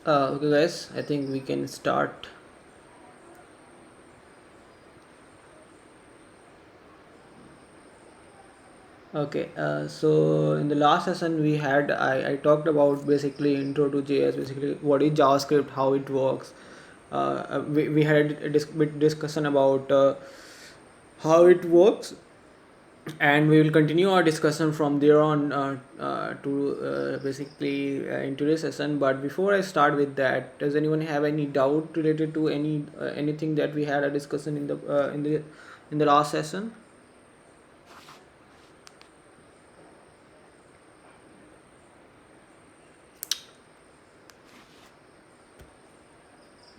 Okay, guys, I think we can start. Okay, so in the last session we had, I talked about basically intro to JS, basically what is JavaScript, how it works. We had a bit discussion about how it works, and we will continue our discussion from there on to basically in today's session. But before I start with that, does anyone have any doubt related to anything that we had a discussion in the last session?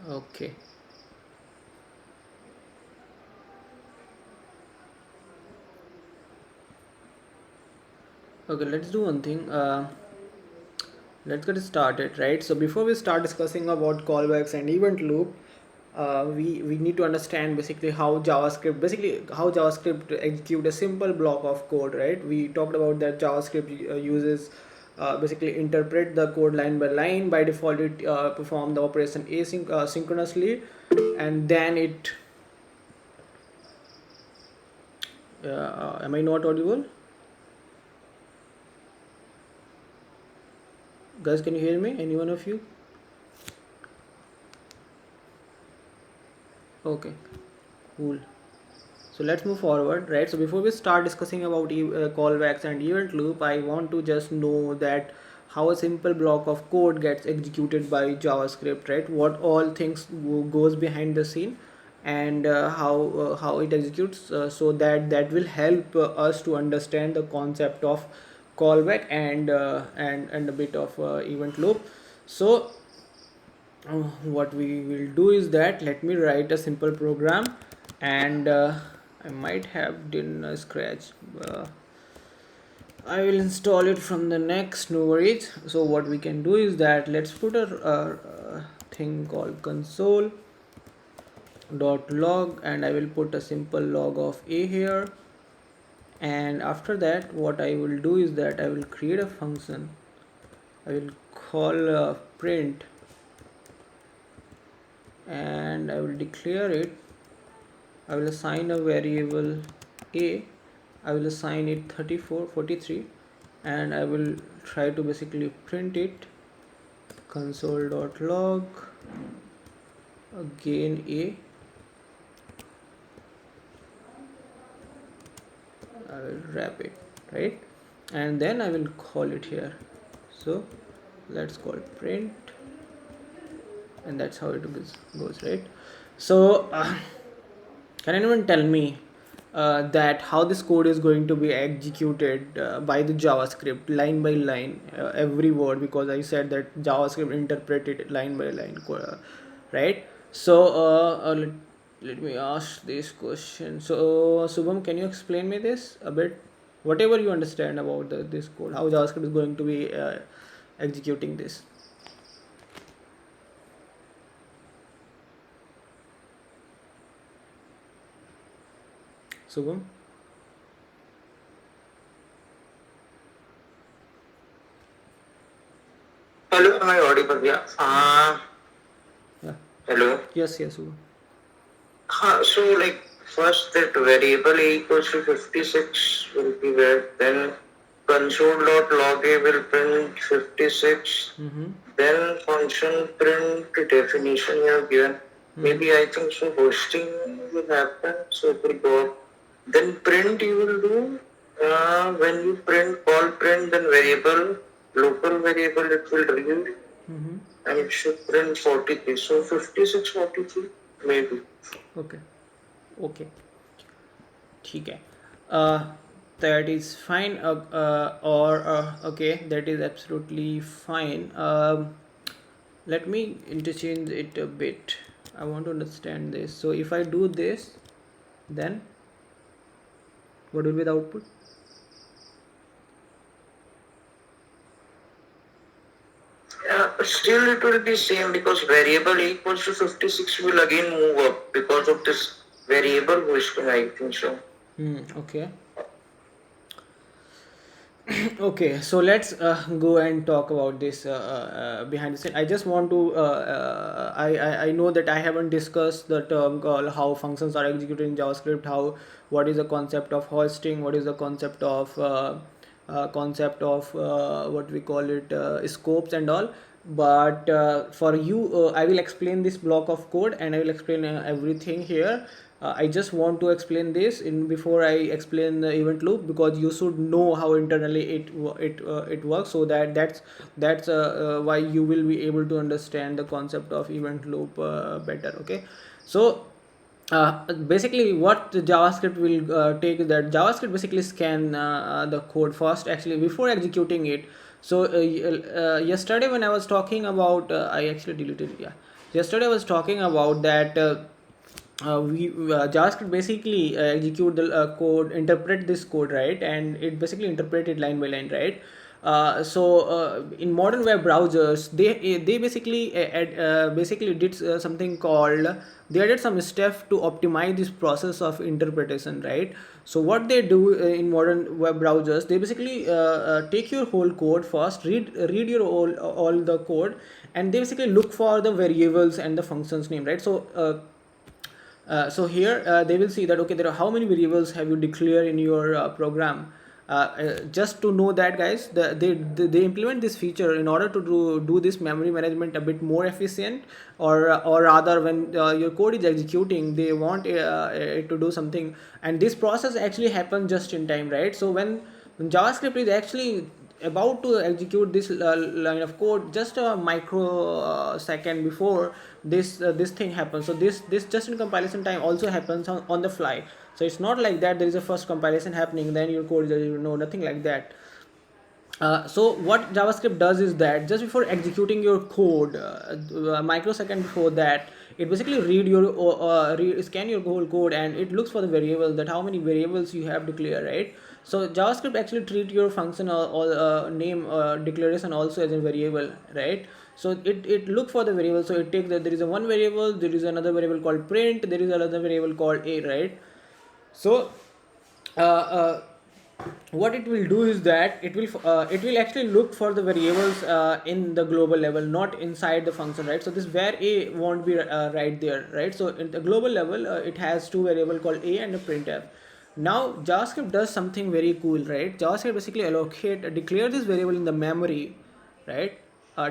Okay. Okay, let's do one thing. Let's get started, right? So before we start discussing about callbacks and event loop, we need to understand basically how JavaScript execute a simple block of code, right? We talked about that JavaScript uses basically interpret the code line by line. By default, it perform the operation synchronously, and then it. Am I not audible? Guys, can you hear me? Any one of you? Okay, cool. So let's move forward, right? So before we start discussing about callbacks and event loop, I want to just know that how a simple block of code gets executed by JavaScript, right? What all things goes behind the scene, and how it executes, so that will help us to understand the concept of callback and a bit of event loop. So what we will do is that let me write a simple program, and I might have done a scratch. I will install it from the next, no worries. So what we can do is that let's put a thing called console.log, and I will put a simple log of a here. And after that, what I will do is that I will create a function. I will call print, and I will declare it. I will assign a variable a. I will assign it 43, and I will try to basically print it console.log again a. I will wrap it, right, and then I will call it here. So let's call print, and that's how it goes, right? So can anyone tell me that how this code is going to be executed by the JavaScript line by line, every word, because I said that JavaScript interpreted line by line, right? So let me ask this question. So Subham, can you explain me this a bit, whatever you understand about this code, how JavaScript is going to be executing this? Subham? Hello, am I audible? Yeah. Yeah. Hello. Yes, yes, Subham. So like first that variable a equals to 56 will be there. Then console.log a will print 56. Mm-hmm. Then function print definition you have given. Maybe I think so hosting will happen. So it will go up. Then print you will do when you print call print then variable local variable it will read Mm-hmm. and it should print 43. So 56 43 maybe. Okay. Okay. ठीक है. uh, that is fine, or okay, that is absolutely fine. Let me interchange it a bit. I want to understand this. So if I do this, then what will be the output? Still it will be same because variable equals to 56 will again move up because of this variable hosting I think so. Okay. Okay, so let's go and talk about this behind the scene. I just want to I know that I haven't discussed the term called how functions are executed in JavaScript, how what is the concept of hosting, what is the concept of what we call it, scopes and all. But for you, I will explain this block of code and I will explain everything here. I just want to explain this in before I explain the event loop, because you should know how internally it works, so that's why you will be able to understand the concept of event loop better. Okay, so basically what the JavaScript will take is that JavaScript basically scan the code first actually before executing it. So yesterday when I was talking about I actually deleted it, yeah. Yesterday I was talking about that we JavaScript basically execute the code, interpret this code, right, and it basically interpreted line by line, right. In modern web browsers, they basically basically did something called, they added some steps to optimize this process of interpretation, right. So what they do in modern web browsers, they basically take your whole code first, read your all the code, and they basically look for the variables and the functions name, right. So here they will see that okay, there are how many variables have you declared in your program. Just to know that, guys, they implement this feature in order to do this memory management a bit more efficient, or rather when your code is executing, they want it to do something, and this process actually happens just in time, right. So when JavaScript is actually about to execute this line of code, just a micro second before this thing happens. So this just in compilation time also happens on the fly. So it's not like that there is a first compilation happening then your code is, no, nothing like that. So what JavaScript does is that just before executing your code, a microsecond before that, it basically scan your whole code, and it looks for the variables, that how many variables you have declared, right. So JavaScript actually treat your function or name declaration also as a variable, right. So it look for the variable. So it takes that there is a one variable, there is another variable called print, there is another variable called a, right. So uh, uh, what it will do is that it will actually look for the variables in the global level, not inside the function, right. So this where a won't be right there, right. So in the global level, it has two variable called a and a printf. Now JavaScript does something very cool, right. JavaScript basically declare this variable in the memory, right.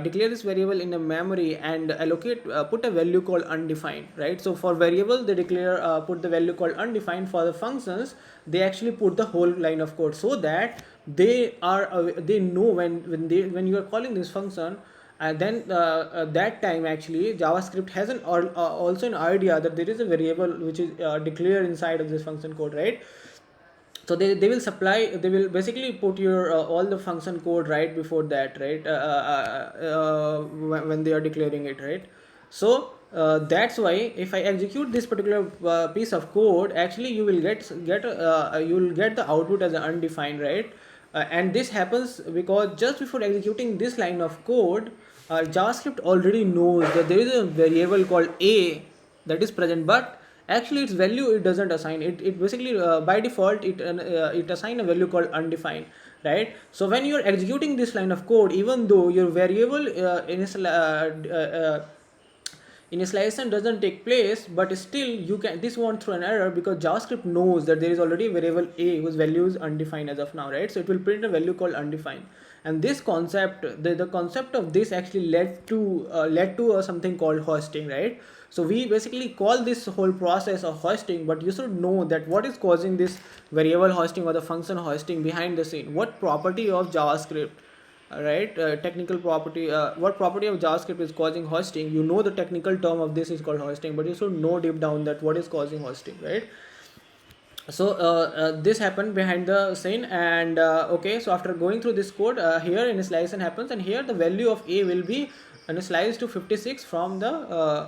Declare this variable in a memory and allocate put a value called undefined, right. So for variable they declare put the value called undefined. For the functions they actually put the whole line of code, so that they know when you are calling this function, And then that time actually JavaScript has also an idea that there is a variable which is declared inside of this function code, right? So they will supply, they will basically put your all the function code right before that, right? When they are declaring it, right? So that's why if I execute this particular piece of code, actually you will you will get the output as undefined, right? And this happens because just before executing this line of code, JavaScript already knows that there is a variable called a that is present, but actually its value it doesn't assign it. It basically by default it assign a value called undefined, right? So when you're executing this line of code, even though your variable initialization doesn't take place, but still you can, this won't throw an error because JavaScript knows that there is already a variable a whose value is undefined as of now, right? So it will print a value called undefined. And this concept, the concept of this actually led to something called hosting, right? So we basically call this whole process of hosting, but you should know that what is causing this variable hosting or the function hosting behind the scene, what property of JavaScript, right? Technical property, what property of JavaScript is causing hosting. You know the technical term of this is called hosting, but you should know deep down that what is causing hosting, right? So this happened behind the scene, and okay, so after going through this code, here initialization happens, and here the value of a will be initialized to 56 from the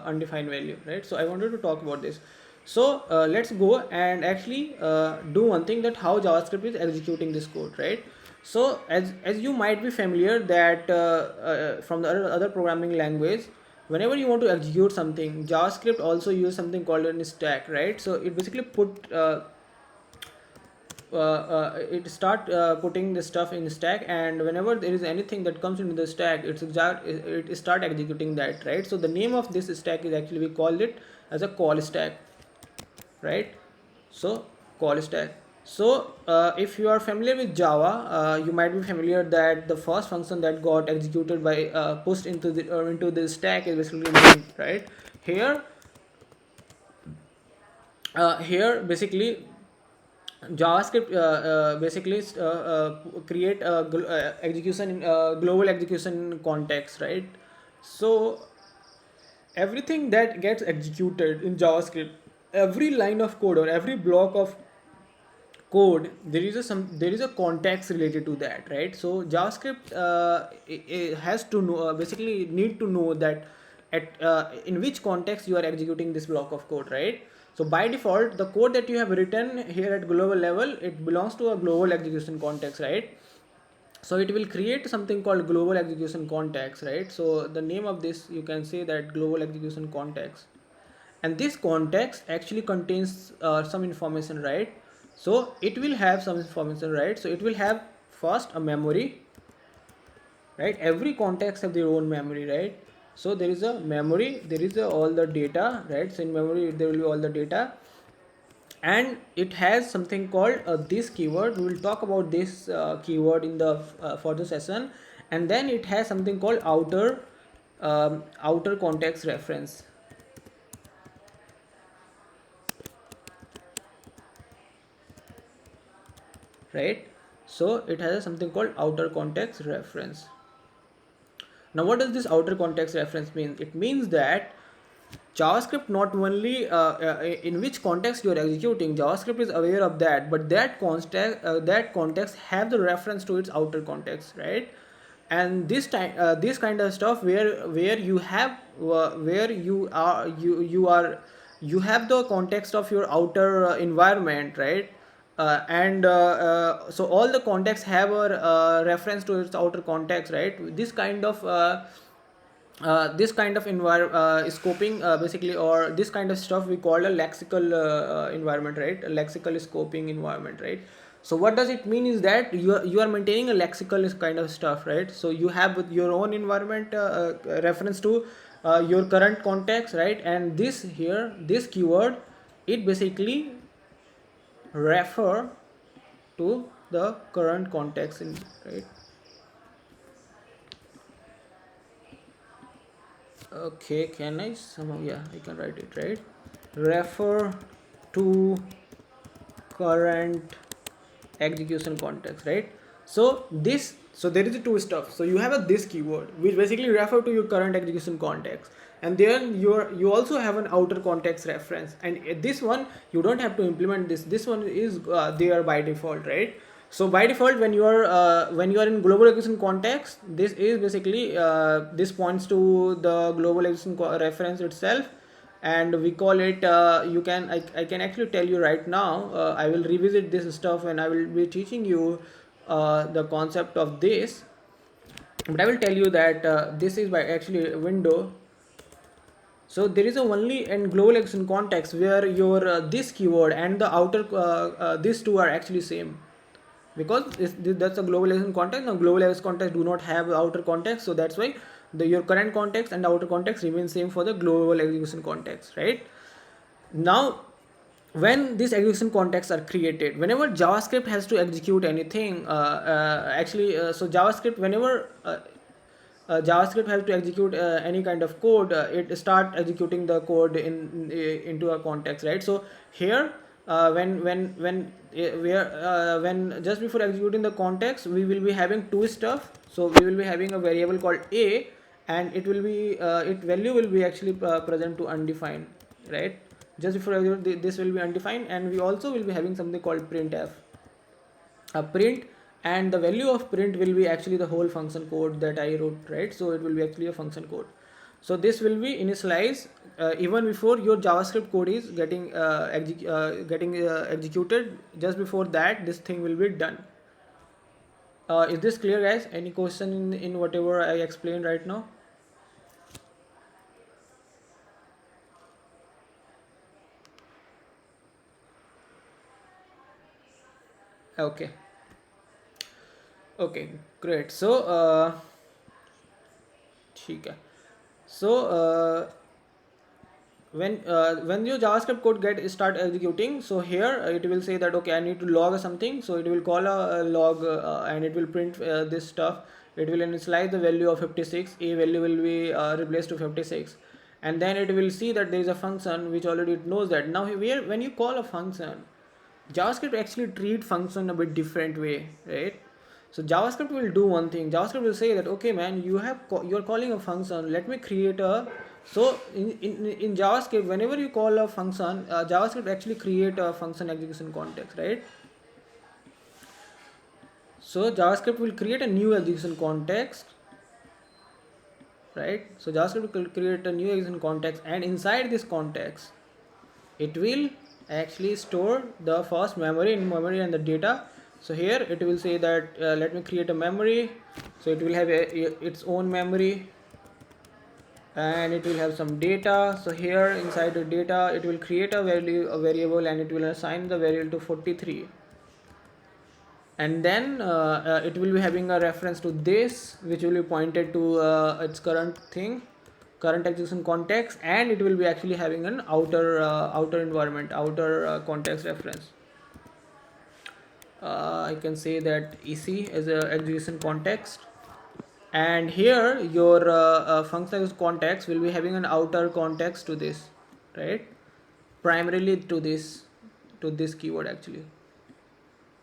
undefined value, right? So I wanted to talk about this. So let's go and actually do one thing, that how JavaScript is executing this code, right? So as you might be familiar that from the other programming language, whenever you want to execute something, JavaScript also use something called a stack, right? So it basically it start putting the stuff in the stack, and whenever there is anything that comes into the stack, it start executing that, right? So the name of this stack is actually, we call it as a call stack, right? So call stack. So if you are familiar with Java, you might be familiar that the first function that got executed by pushed into the stack is basically main, right? Here here basically JavaScript basically create a global execution context, right? So everything that gets executed in JavaScript, every line of code or every block of code, there is a context related to that, right? So JavaScript it has to know, basically need to know that at in which context you are executing this block of code, right? So by default, the code that you have written here at global level, it belongs to a global execution context, right? So it will create something called global execution context, right? So the name of this, you can say that global execution context, and this context actually contains some information, right? So it will have some information, right? So it will have first a memory, right? Every context have their own memory, right? So there is a memory, there is all the data, right? So in memory there will be all the data, and it has something called this keyword. We will talk about this keyword in the further session. And then it has something called outer context reference, right? So it has something called outer context reference. Now what does this outer context reference mean? It means that JavaScript not only in which context you are executing, JavaScript is aware of that, but that context have the reference to its outer context, right? And this kind of stuff where you have where you have the context of your outer environment, right? So all the contexts have a reference to its outer context, right? This kind of scoping basically, or this kind of stuff we call a lexical environment, right? A lexical scoping environment, right? So what does it mean is that you are maintaining a lexical kind of stuff, right? So you have your own environment reference to your current context, right? And this keyword, it basically refer to the current context in, right? Okay, can I somehow, yeah, I can write it, right? Refer to current execution context, right? So there is a two stuff. So you have a this keyword which basically refer to your current execution context, and then you also have an outer context reference, and this one you don't have to implement this one is there by default, right? So by default, when you are in global execution context, this is basically this points to the global execution reference itself, and we call it I can actually tell you right now. I will revisit this stuff when I will be teaching you the concept of this, but I will tell you that this is by actually a window. So there is a only in global execution context where your this keyword and the outer these two are actually same, because that's a global execution context. Now global execution context do not have outer context, so that's why your current context and outer context remain same for the global execution context, right? Now when these execution contexts are created, whenever JavaScript has to execute anything, so JavaScript, whenever JavaScript has to execute any kind of code, it start executing the code into a context, right? So here, when just before executing the context, we will be having two stuff. So we will be having a variable called a, and it will be it value will be actually present to undefined, right? Just before this will be undefined, and we also will be having something called printf, a print, and the value of print will be actually the whole function code that I wrote, right? So it will be actually a function code. So this will be initialized even before your JavaScript code is getting executed. Just before that, this thing will be done. Is this clear, guys? Any question in whatever I explained right now? Okay. Okay, great. So ठीक है. So when your JavaScript code get start executing, so here it will say that okay, I need to log something. So it will call a log and it will print this stuff. It will initialize the value of 56. A value will be replaced to 56, and then it will see that there is a function which already it knows that. Now here, when you call a function, JavaScript actually treat function a bit different way, right? So JavaScript will do one thing. JavaScript will say that okay, man, you're calling a function. Let me create a. So in JavaScript, whenever you call a function, JavaScript actually create a function execution context, right? So JavaScript will create a new execution context, right? So JavaScript will create a new execution context, and inside this context, it will actually store the first memory in memory and the data. So here it will say that let me create a memory. So it will have its own memory, and it will have some data. So here inside the data, it will create a variable, and it will assign the variable to 43, and then it will be having a reference to this, which will be pointed to its current execution context, and it will be actually having an outer environment, outer context reference. I can say that EC is a execution context, and here your function context will be having an outer context to this, right? Primarily to this keyword actually,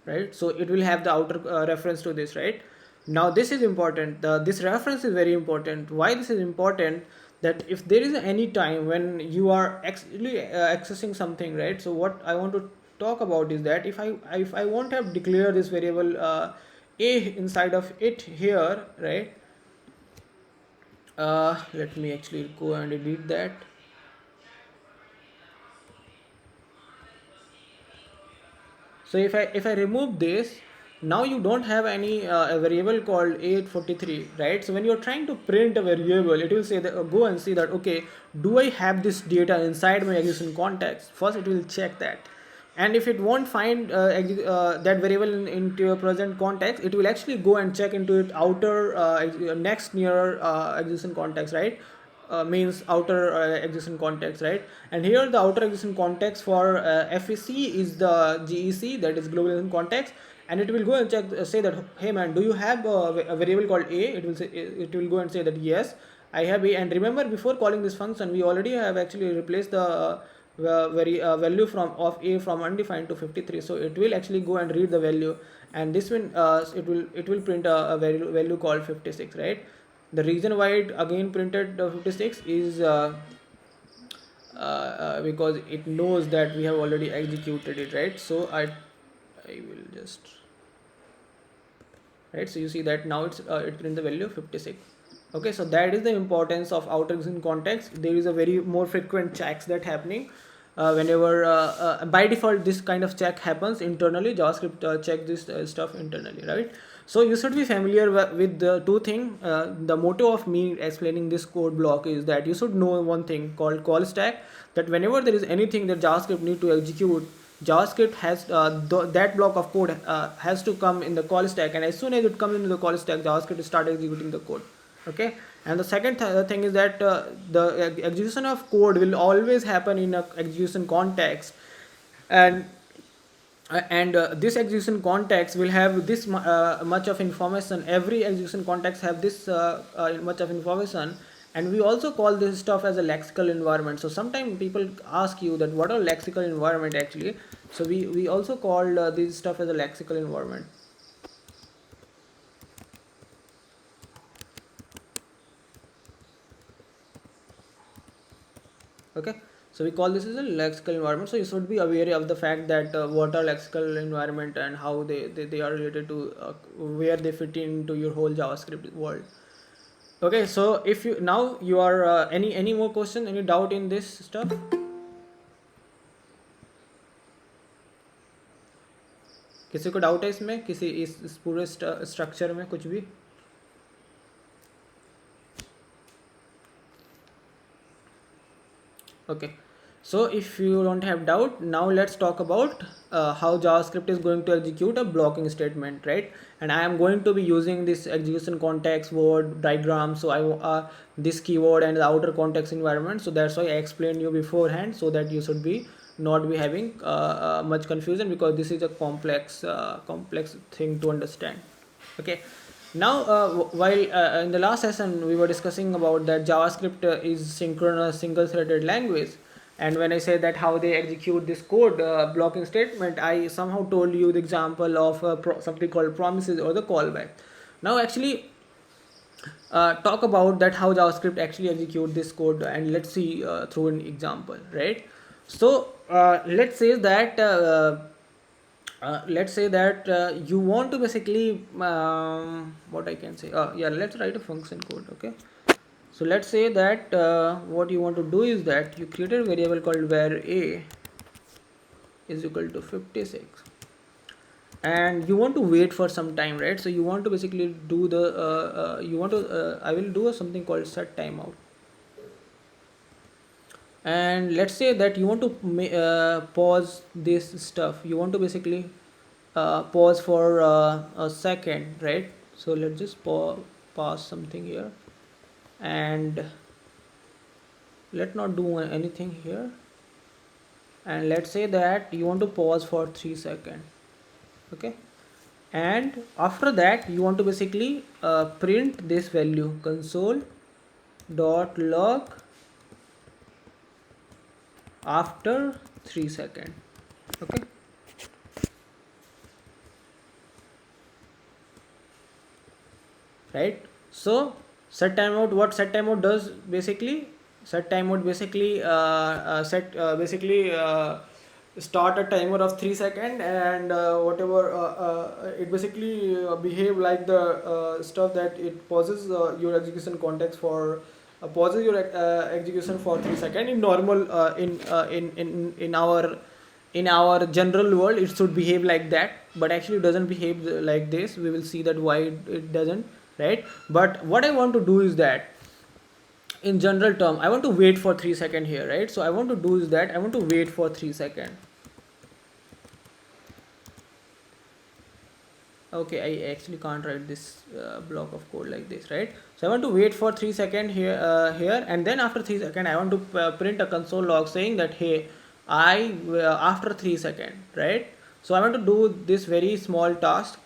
right? So it will have the outer reference to this, right? Now this is important. This reference is very important. Why this is important? That if there is any time when you are actually accessing something, right? So what I want to talk about is that if I won't have declared this variable a inside of it here, right? Let me actually go and edit that. So if I remove this, now you don't have any a variable called 843, right? So when you're trying to print a variable, it will say that go and see that okay, do I have this data inside my execution context? First it will check that, and if it won't find that variable into your present context, it will actually go and check into its outer next near execution context, right? Means outer execution context, right? And here the outer execution context for FEC is the GEC, that is global execution context, and it will go and check say that hey man, do you have a variable called a? It will go and say that yes, I have a. And remember, before calling this function, we already have actually replaced the value from of a from undefined to 53. So it will actually go and read the value, and this will it will print a value called 56, right? The reason why it again printed 56 is because it knows that we have already executed it, right? So I will just, right, so you see that now it prints the value of 56. Okay, so that is the importance of outer existing context. There is a very more frequent checks that happening whenever by default this kind of check happens internally. JavaScript check this stuff internally, right? So you should be familiar with the two things. The motto of me explaining this code block is that you should know one thing called call stack, that whenever there is anything that JavaScript need to execute, JavaScript has that block of code has to come in the call stack, and as soon as it comes into the call stack, JavaScript start executing the code. Okay, and the second thing is that the execution of code will always happen in a execution context, and this execution context will have this much of information. Every execution context have this much of information, and we also call this stuff as a lexical environment. So sometimes people ask you that what are lexical environment actually. So we also call this stuff as a lexical environment. Okay, so we call this as a lexical environment. So you should be aware of the fact that what are lexical environment and how they are related to where they fit into your whole JavaScript world. Okay, so if you now you are any more question, any doubt in this stuff? किसी को doubt है इसमें, किसी इस पूरे structure में कुछ भी? Okay, so if you don't have doubt, now let's talk about how JavaScript is going to execute a blocking statement, right? And I am going to be using this execution context word diagram. So I this keyword and the outer context environment. So that's why I explained you beforehand, so that you should be not be having much confusion, because this is a complex thing to understand. Okay, now while in the last session we were discussing about that JavaScript is synchronous single-threaded language, and when I say that how they execute this code blocking statement, I somehow told you the example of something called promises or the callback. Now actually talk about that how JavaScript actually execute this code, and let's see through an example, right? So let's say that you want to basically what I can say, yeah, let's write a function code. Okay, so let's say that what you want to do is that you created a variable called var a is equal to 56, and you want to wait for some time, right? So you want to basically do the I will do something called set timeout. And let's say that you want to pause this stuff. You want to basically pause for a second, right? So let's just pause something here, and let's not do anything here, and let's say that you want to pause for 3 seconds. Okay, and after that you want to basically print this value console.log after 3 seconds. Okay, right? So set timeout, what set timeout does basically, set timeout basically start a timer of 3 seconds, and whatever it basically behave like the stuff that it pauses your execution context for pauses your execution for 3 seconds. In normal in our general world it should behave like that, but actually it doesn't behave like this. We will see that why it doesn't, right? But what I want to do is that in general term I want to wait for 3 seconds here, right? So I want to do is that I want to wait for 3 seconds. Okay, I actually can't write this block of code like this, right? So I want to wait for 3 seconds here, and then after 3 seconds I want to print a console log saying that hey, I after 3 seconds, right? So I want to do this very small task.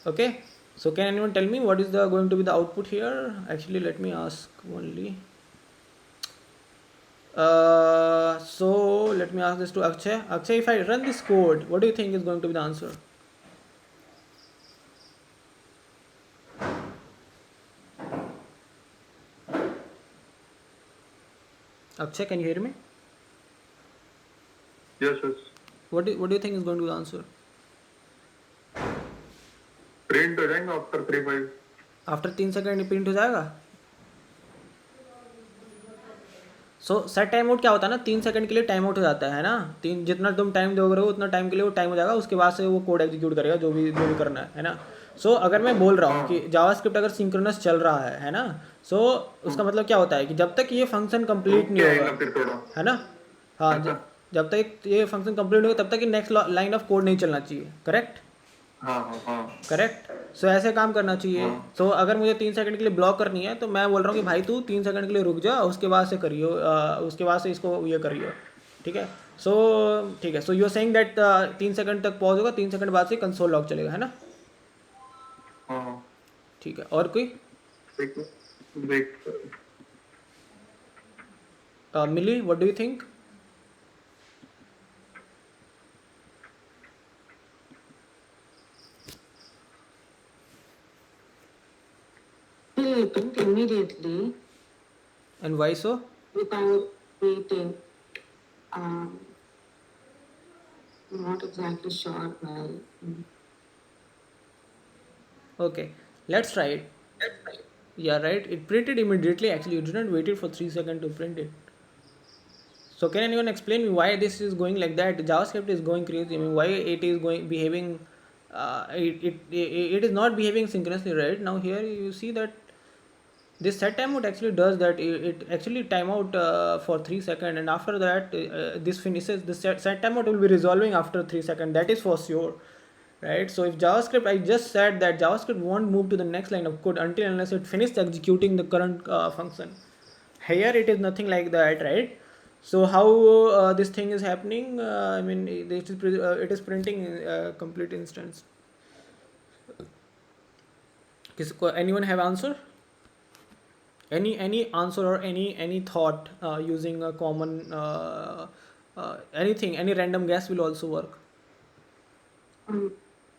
Okay, so can anyone tell me what is the going to be the output here? Actually, let me ask only. So let me ask this to Akshay. Akshay, if I run this code, what do you think is going to be the answer? Akshay, can you hear me? Yes, yes. What do you think is going to be the answer? Print हो जाएगा after 3-5. After 3 second print हो जाएगा. सो set time out क्या होता है ना, 3 second के लिए टाइम आउट हो जाता है ना. तीन जितना तुम टाइम दोगे उतना टाइम के लिए वो टाइम हो जाएगा, उसके बाद से वो कोड एग्जीक्यूट करेगा जो भी करना है ना. सो अगर मैं बोल रहा हूँ कि जावास्क्रिप्ट अगर सिंक्रोनस चल रहा है ना, सो उसका मतलब क्या होता है कि जब तक ये फंक्शन कंप्लीट नहीं होगा, फिर थोड़ा है ना. हाँ, जब तक ये फंक्शन कंप्लीट होगा तब तक ये नेक्स्ट लाइन ऑफ कोड नहीं चलना चाहिए. करेक्ट. करेक्ट. सो ऐसे काम करना चाहिए. सो अगर मुझे 3 सेकंड के लिए ब्लॉक करनी है तो मैं बोल रहा हूँ कि भाई तू 3 सेकंड के लिए रुक जा, उसके बाद से करियो, उसके बाद से इसको ये करियो. ठीक है. सो ठीक है. So you are saying that 3 second तक पॉज होगा, 3 सेकंड बाद से कंसोल लॉग चलेगा, है ना. ठीक है. और कोई Mili, what do you think? Will print immediately and why so? without waiting. Um, not exactly sure. Well, Okay, let's try it. Yeah, right. It printed immediately. Actually, you didn't wait it for 3 seconds to print it. So can anyone explain me why this is going like that? JavaScript is going crazy. I mean, why it is going behaving? It is not behaving synchronously, right? Now here you see that this set timeout actually does that. It actually timeout for 3 seconds, and after that this finishes. The set timeout will be resolving after 3 seconds. That is for sure, right? So if JavaScript, I just said that JavaScript won't move to the next line of code until unless it finishes executing the current function. Here it is nothing like that, right? So how this thing is happening? I mean, it is printing complete instance. Anyone have answer? Any answer or any thought using a common anything, any random guess will also work.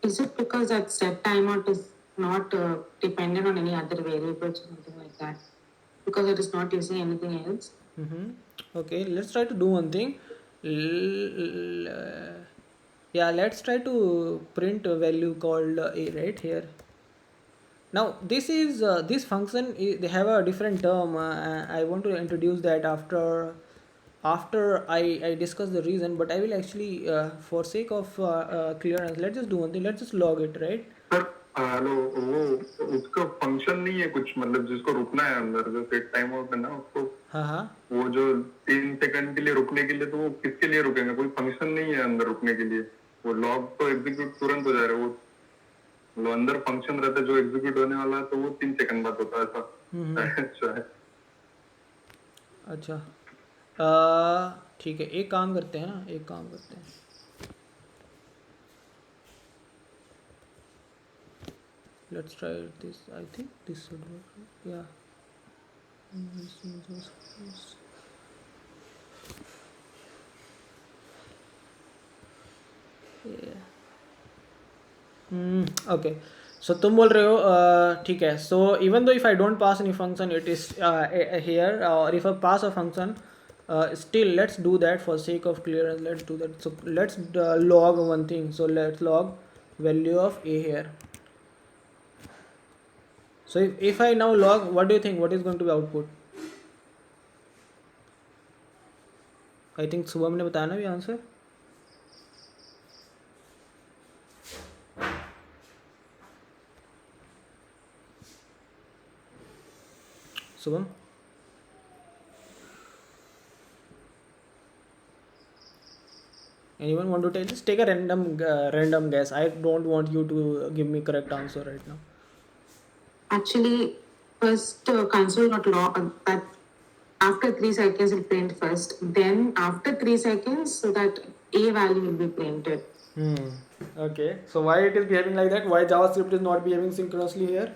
is it because that set timeout is not dependent on any other variables or something like that? Because it is not using anything else? Okay, let's try to do one thing. Yeah, let's try to print a value called a, right here. Now this is this function they have a different term. I want to introduce that after I discuss the reason, but I will actually for sake of clearance, let's just do one thing. Let's just log it, right? Sir hello, वो उसका function नहीं है कुछ, मतलब जिसको रुकना है अंदर, जो सेट टाइम आउट है ना उसको. हाँ. वो जो 3 सेकंड के लिए रुकने के लिए, तो वो किसके लिए रुकेंगे? कोई फंक्शन नहीं है अंदर रुकने के लिए. वो लॉग तो एग्जीक्यूट तुरंत हो जा रहा है. वो अंदर फंक्शन रहता है जो एग्जीक्यूट होने वाला है, तो वो 3 सेकंड बाद होता है ऐसा. अच्छा, ठीक है. एक काम करते हैं. Let's try this. I think this should work. Yeah. Okay. So तुम बोल रहे हो ठीक है. So even though if I don't pass any function, it is here, or if I pass a function, still let's do that for sake of clearance. Let's do that. So let's log one thing. So let's log value of a here. So if I now log, what do you think? What is going to be output? I think Shubham ने बताया ना भी answer. Shubham, anyone want to tell? Just take a random guess. I don't want you to give me correct answer right now. Actually, first console got log that after 3 seconds it print first. Then after 3 seconds, so that a value will be printed. Okay. So why it is behaving like that? Why JavaScript is not behaving synchronously here?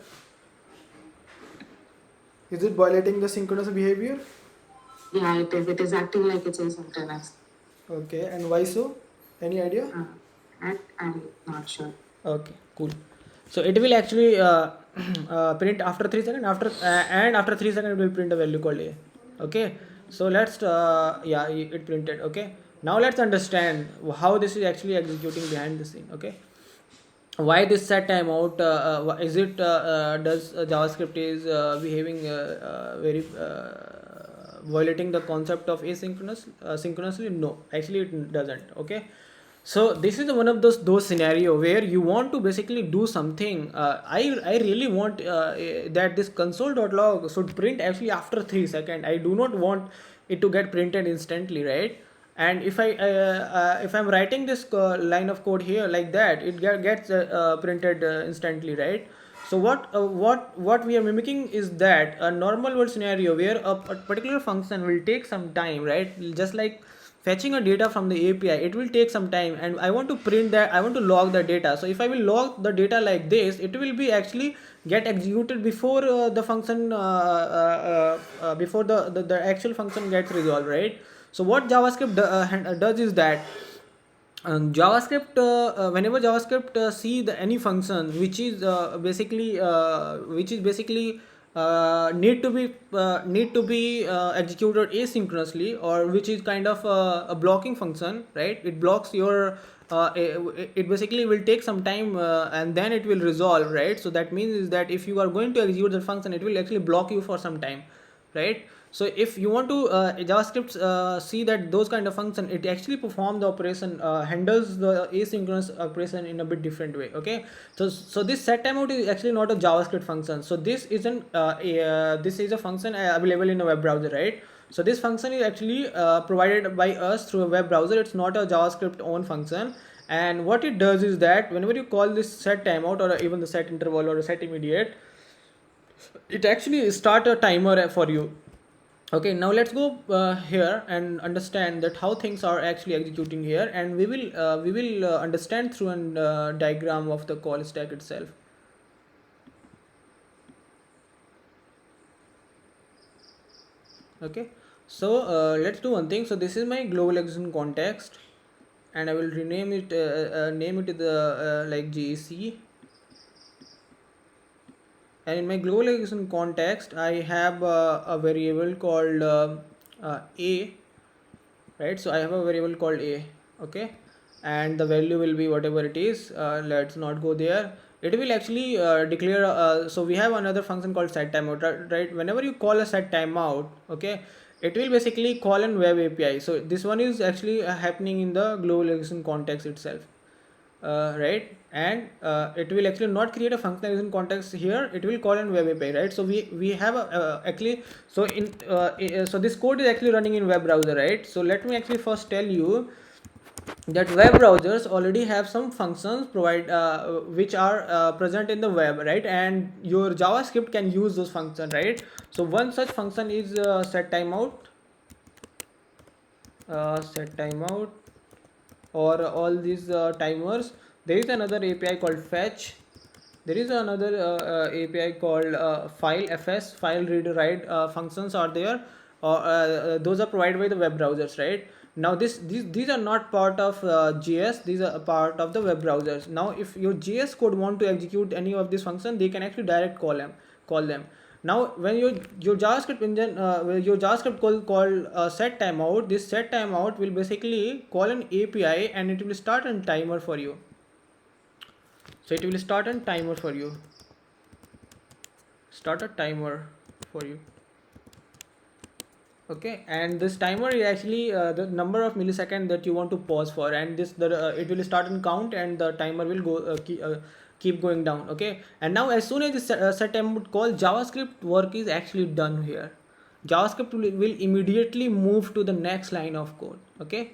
Is it violating the synchronous behavior? Yeah, it is. It is acting like it's asynchronous. Okay, and why so? Any idea? I'm not sure. Okay, cool. So it will actually print after 3 seconds, and after 3 seconds it will print a value called a. Okay, so let's yeah, it printed. Okay, now let's understand how this is actually executing behind the scene. Okay, why this set timeout? Is it does JavaScript is behaving very violating the concept of asynchronous synchronously? No, actually it doesn't. Okay, so this is one of those scenario where you want to basically do something. I really want that this console.log should print actually after 3 seconds. I do not want it to get printed instantly, right? And if I'm writing this line of code here like that, it gets printed instantly, right? So what we are mimicking is that a normal world scenario where a particular function will take some time, right? Just like fetching a data from the API, it will take some time, and I want to print that, I want to log the data. So if I will log the data like this, it will be actually get executed before the function before the actual function gets resolved, right? So what JavaScript does is that JavaScript whenever JavaScript see the any function which is basically need to be executed asynchronously, or which is kind of a blocking function, right? It blocks your it basically will take some time and then it will resolve, right? So that means is that if you are going to execute the function, it will actually block you for some time, right? So if you want to JavaScript see that those kind of function, it actually perform the operation, handles the asynchronous operation in a bit different way. Okay, so this set timeout is actually not a JavaScript function. So this isn't this is a function available in a web browser, right? So this function is actually provided by us through a web browser. It's not a JavaScript own function. And what it does is that whenever you call this set timeout, or even the set interval or a set immediate, it actually start a timer for you. Okay, now let's go here and understand that how things are actually executing here, and we will understand through a diagram of the call stack itself. Okay, so let's do one thing. So this is my global execution context, and I will rename it name it the like GEC. And in my global execution context, I have a variable called a, right? So I have a variable called a. Okay, and the value will be whatever it is. Let's not go there. It will actually declare so we have another function called set timeout, right? Whenever you call a set timeout, okay, it will basically call an web API. So this one is actually happening in the global execution context itself, right? And it will actually not create a functionalization context here. It will call an web API, right? So we have a actually, so in so this code is actually running in web browser, right? So let me actually first tell you that web browsers already have some functions provide which are present in the web, right? And your JavaScript can use those functions, right? So one such function is set timeout, or all these timers. There is another API called fetch. There is another API called file fs, file read write functions are there. Those are provided by the web browsers, right? Now these are not part of JS. These are a part of the web browsers. Now if your JS code want to execute any of this function, they can actually direct call them. Now when your JavaScript engine your JavaScript called set timeout, this set timeout will basically call an API, and it will start a timer for you. So it will start a timer for you. Start a timer for you. Okay, and this timer is actually the number of milliseconds that you want to pause for, and it will start and count, and the timer will go keep going down. Okay, and now as soon as this set timer call, JavaScript work is actually done here. JavaScript will immediately move to the next line of code. Okay,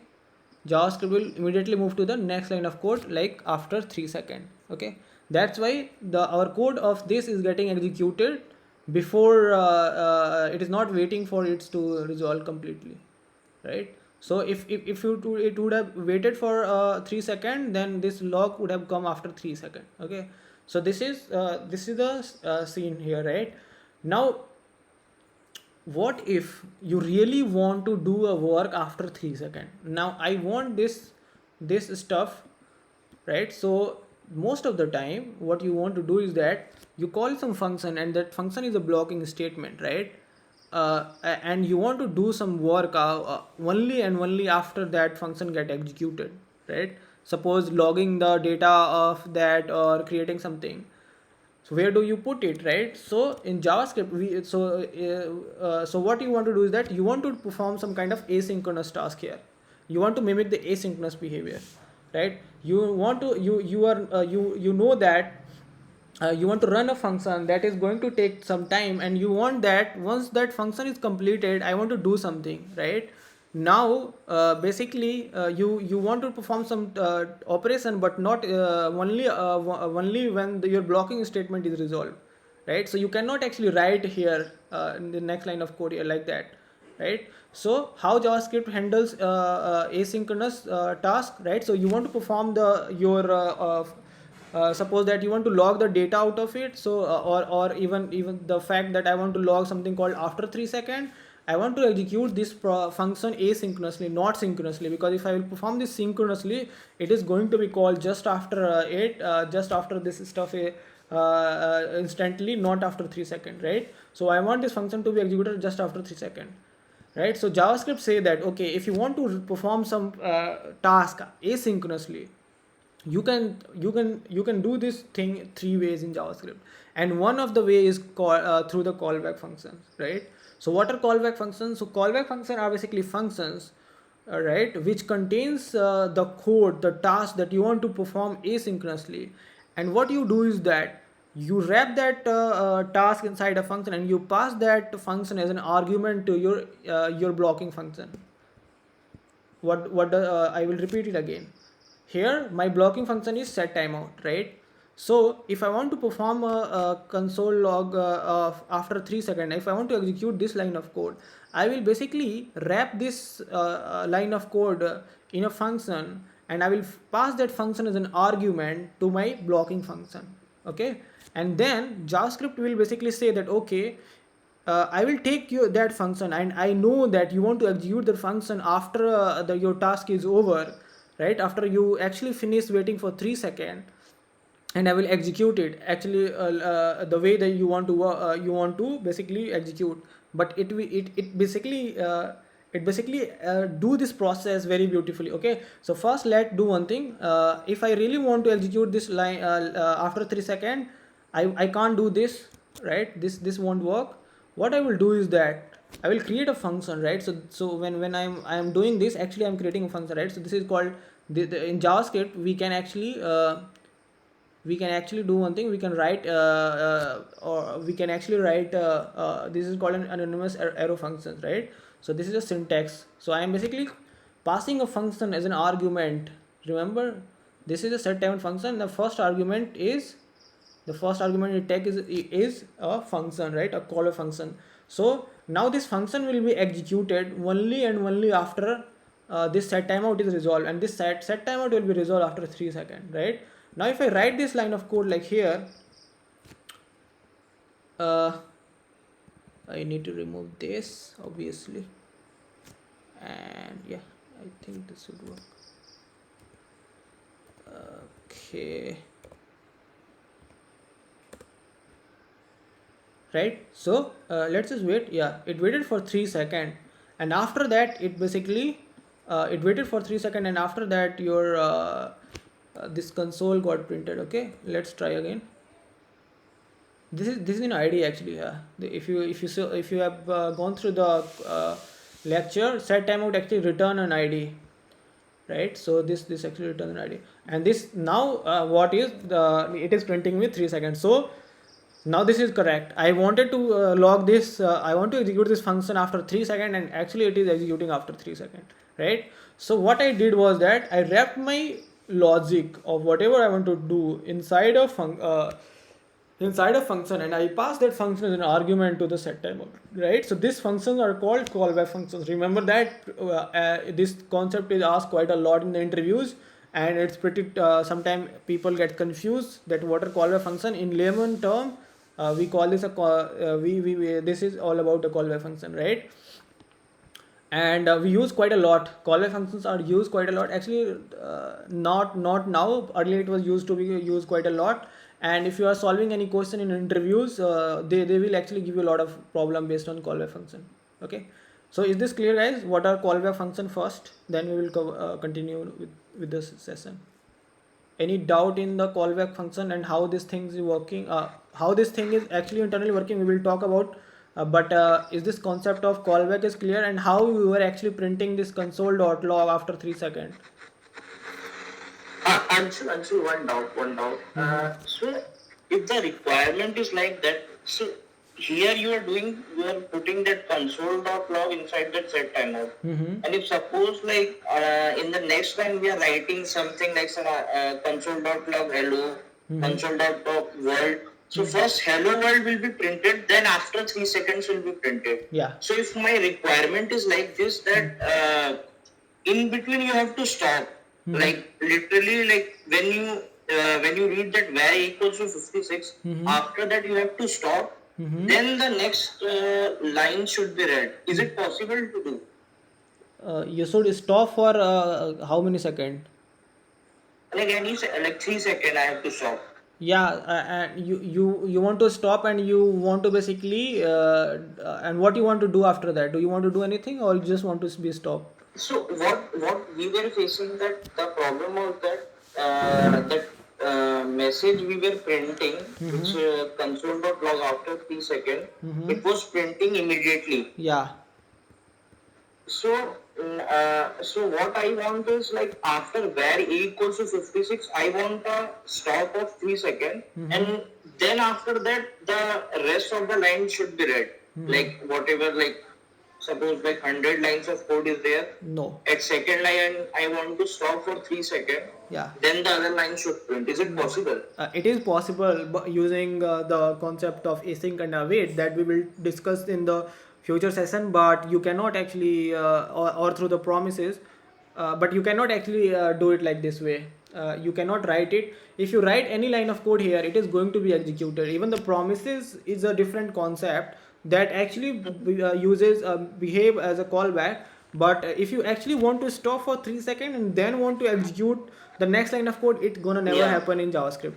JavaScript will immediately move to the next line of code like after 3 seconds. Okay, that's why our code of this is getting executed before it is not waiting for it to resolve completely, right? So if it would have waited for 3 seconds, then this log would have come after 3 seconds. Okay, so this is the scene here, right? Now what if you really want to do a work after 3 seconds? Now I want this stuff, right? So most of the time what you want to do is that you call some function, and that function is a blocking statement, right? And you want to do some work only and only after that function get executed, right? Suppose logging the data of that or creating something. So where do you put it, right? So in JavaScript, so what you want to do is that you want to perform some kind of asynchronous task here. You want to mimic the asynchronous behavior, right? You want to you know that you want to run a function that is going to take some time, and you want that once that function is completed, I want to do something, right? Now basically you want to perform some operation, but not only when your blocking statement is resolved, right? So you cannot actually write here in the next line of code here like that, right? So how JavaScript handles asynchronous task, right? So you want to perform the your suppose that you want to log the data out of it, so or even the fact that I want to log something called after 3 seconds. I want to execute this function asynchronously, not synchronously, because if I will perform this synchronously, it is going to be called just after just after this stuff instantly, not after 3 seconds, right? So I want this function to be executed just after 3 seconds, right? So JavaScript say that okay, if you want to perform some task asynchronously, you can do this thing three ways in JavaScript, and one of the way is through the callback functions, right? So what are callback functions? So callback functions are basically functions, right, which contains the code, the task that you want to perform asynchronously, and what you do is that you wrap that task inside a function, and you pass that function as an argument to your blocking function. I will repeat it again. Here my blocking function is set timeout, right? So if I want to perform a console log after 3 seconds, if I want to execute this line of code, I will basically wrap this line of code in a function, and I will pass that function as an argument to my blocking function, okay? And then JavaScript will basically say that okay, I will take that function, and I know that you want to execute the function after your task is over, right? After you actually finish waiting for 3 seconds, and I will execute it actually the way that you want to basically execute. But it basically do this process very beautifully, okay? So first let's do one thing. If I really want to execute this line after 3 seconds, I can't do this, right? This won't work. What I will do is that I will create a function, right? So when I'm doing this, actually I'm creating a function, right? So this is called in JavaScript we can actually do one thing. We can write or we can actually write this is called an anonymous arrow functions, right? So this is a syntax. So I am basically passing a function as an argument. Remember, this is a set time function. The first argument it take is a function, right? A caller function. So now this function will be executed only and only after this set timeout is resolved, and this set timeout will be resolved after 3 seconds, right? Now if I write this line of code like here, I need to remove this obviously, and yeah, I think this should work. Okay, right? So let's just wait. Yeah, it waited for 3 seconds, and after that it basically it waited for 3 seconds, and after that your this console got printed. Okay, let's try again. This is an ID actually. Yeah, if you have gone through the lecture, set timeout actually return an ID, right? So this actually returns an ID, and this now what is it is printing me 3 seconds. So now this is correct. I wanted to log this. I want to execute this function after 3 seconds, and actually it is executing after 3 seconds, right? So what I did was that I wrapped my logic of whatever I want to do inside a function, and I pass that function as an argument to the set timeout, right? So these functions are called callback functions. Remember that this concept is asked quite a lot in the interviews, and it's pretty sometimes people get confused that what are callback function. In layman term, We call this a this is all about a callback function, right? And we use quite a lot. Callback functions are used quite a lot actually. Not now, earlier it was used to be used quite a lot. And if you are solving any question in interviews, they will actually give you a lot of problem based on callback function. Okay, so is this clear, guys? What are callback function first, then we will continue with this session. Any doubt in the callback function and how this thing is working, how this thing is actually internally working, we will talk about. But is this concept of callback is clear, and how you were actually printing this console.log after 3 seconds? Answer one doubt. So if the requirement is like that, so here you are putting that console.log inside that set timeout. And if suppose like in the next line we are writing something like some console.log hello, console.log world. So first hello world will be printed, then after 3 seconds will be printed. Yeah. So if my requirement is like this, that in between you have to stop. Like literally, like when you read that var equals to 56, after that you have to stop. Then the next line should be read. Is it possible to do? You should stop for how many seconds? Like 3 seconds I have to stop. Yeah, and you want to stop, and you want to basically and what you want to do after that? Do you want to do anything, or you just want to be stopped? So what we were facing, that the problem was that message we were printing, which console.log after 3 seconds, it was printing immediately. Yeah. So so what I want is, like, after var a equals to 56, I want a stop of 3 seconds, and then after that the rest of the line should be read. Like whatever, like suppose like 100 lines of code is there. No. At second line I want to stop for 3 seconds. Yeah. Then the other line should print. Is it possible? It is possible, but using the concept of async and await that we will discuss in the future session. But you cannot actually or through the promises, but you cannot actually do it like this way. You cannot write it. If you write any line of code here, it is going to be executed. Even the promises is a different concept that actually uses behave as a callback. But if you actually want to stop for 3 seconds and then want to execute the next line of code, it's gonna never happen in JavaScript.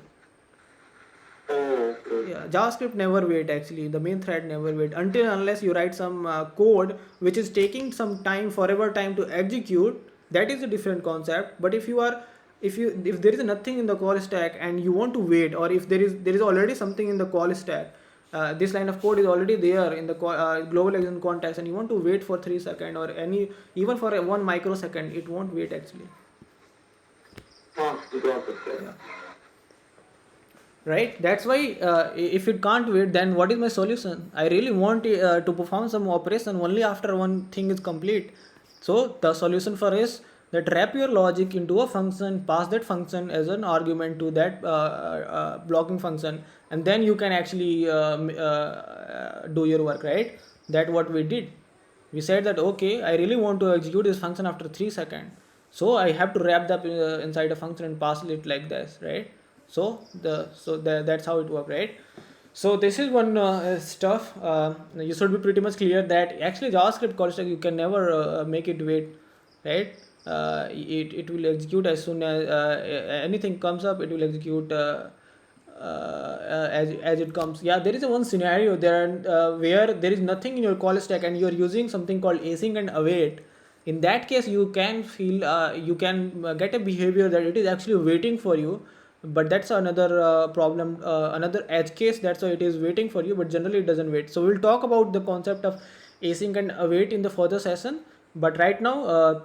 Oh, okay. Yeah, JavaScript never wait. Actually, the main thread never wait until unless you write some code which is taking some time, forever time to execute. That is a different concept. But if there is nothing in the call stack and you want to wait, or if there is already something in the call stack, this line of code is already there in the global execution context, and you want to wait for 3 seconds or even for 1 microsecond, it won't wait actually. Got it. Yeah. Right, that's why if it can't wait, then what is my solution? I really want to perform some operation only after one thing is complete. So the solution for is that wrap your logic into a function, pass that function as an argument to that blocking function, and then you can actually do your work, right? That what we did. We said that okay, I really want to execute this function after 3 seconds, so I have to wrap that inside a function and pass it like this, right? So that's how it works, right? So this is one stuff. You should be pretty much clear that actually JavaScript call stack you can never make it wait, right? It will execute as soon as anything comes up. It will execute as it comes. Yeah, there is one scenario there where there is nothing in your call stack and you are using something called async and await. In that case, you can feel you can get a behavior that it is actually waiting for you. But that's another problem, another edge case. That's why it is waiting for you, but generally it doesn't wait. So we'll talk about the concept of async and await in the further session. But right now,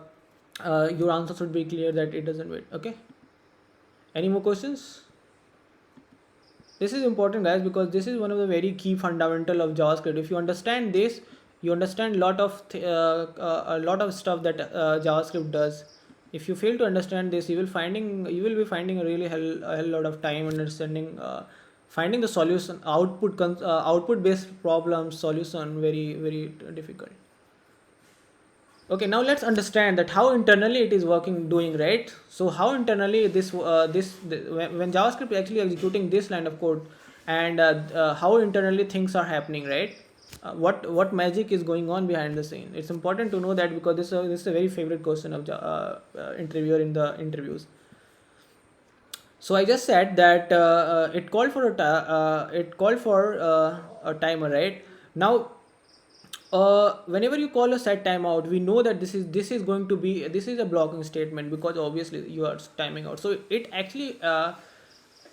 your answer should be clear that it doesn't wait. Okay. Any more questions? This is important, guys, because this is one of the very key fundamental of JavaScript. If you understand this, you understand a lot of stuff that JavaScript does. If you fail to understand this, you will be finding a really hell lot of time understanding, finding the solution, output based problem solution very, very difficult. Okay, now let's understand that how internally it is doing, right? So how internally when JavaScript actually executing this line of code, and how internally things are happening, right? What magic is going on behind the scene. It's important to know that, because this is a very favorite question of the interviewer in the interviews. So I just said that it called for a timer, right? Now, whenever you call a set timeout, we know that this is going to be, this is a blocking statement, because obviously you are timing out. So it actually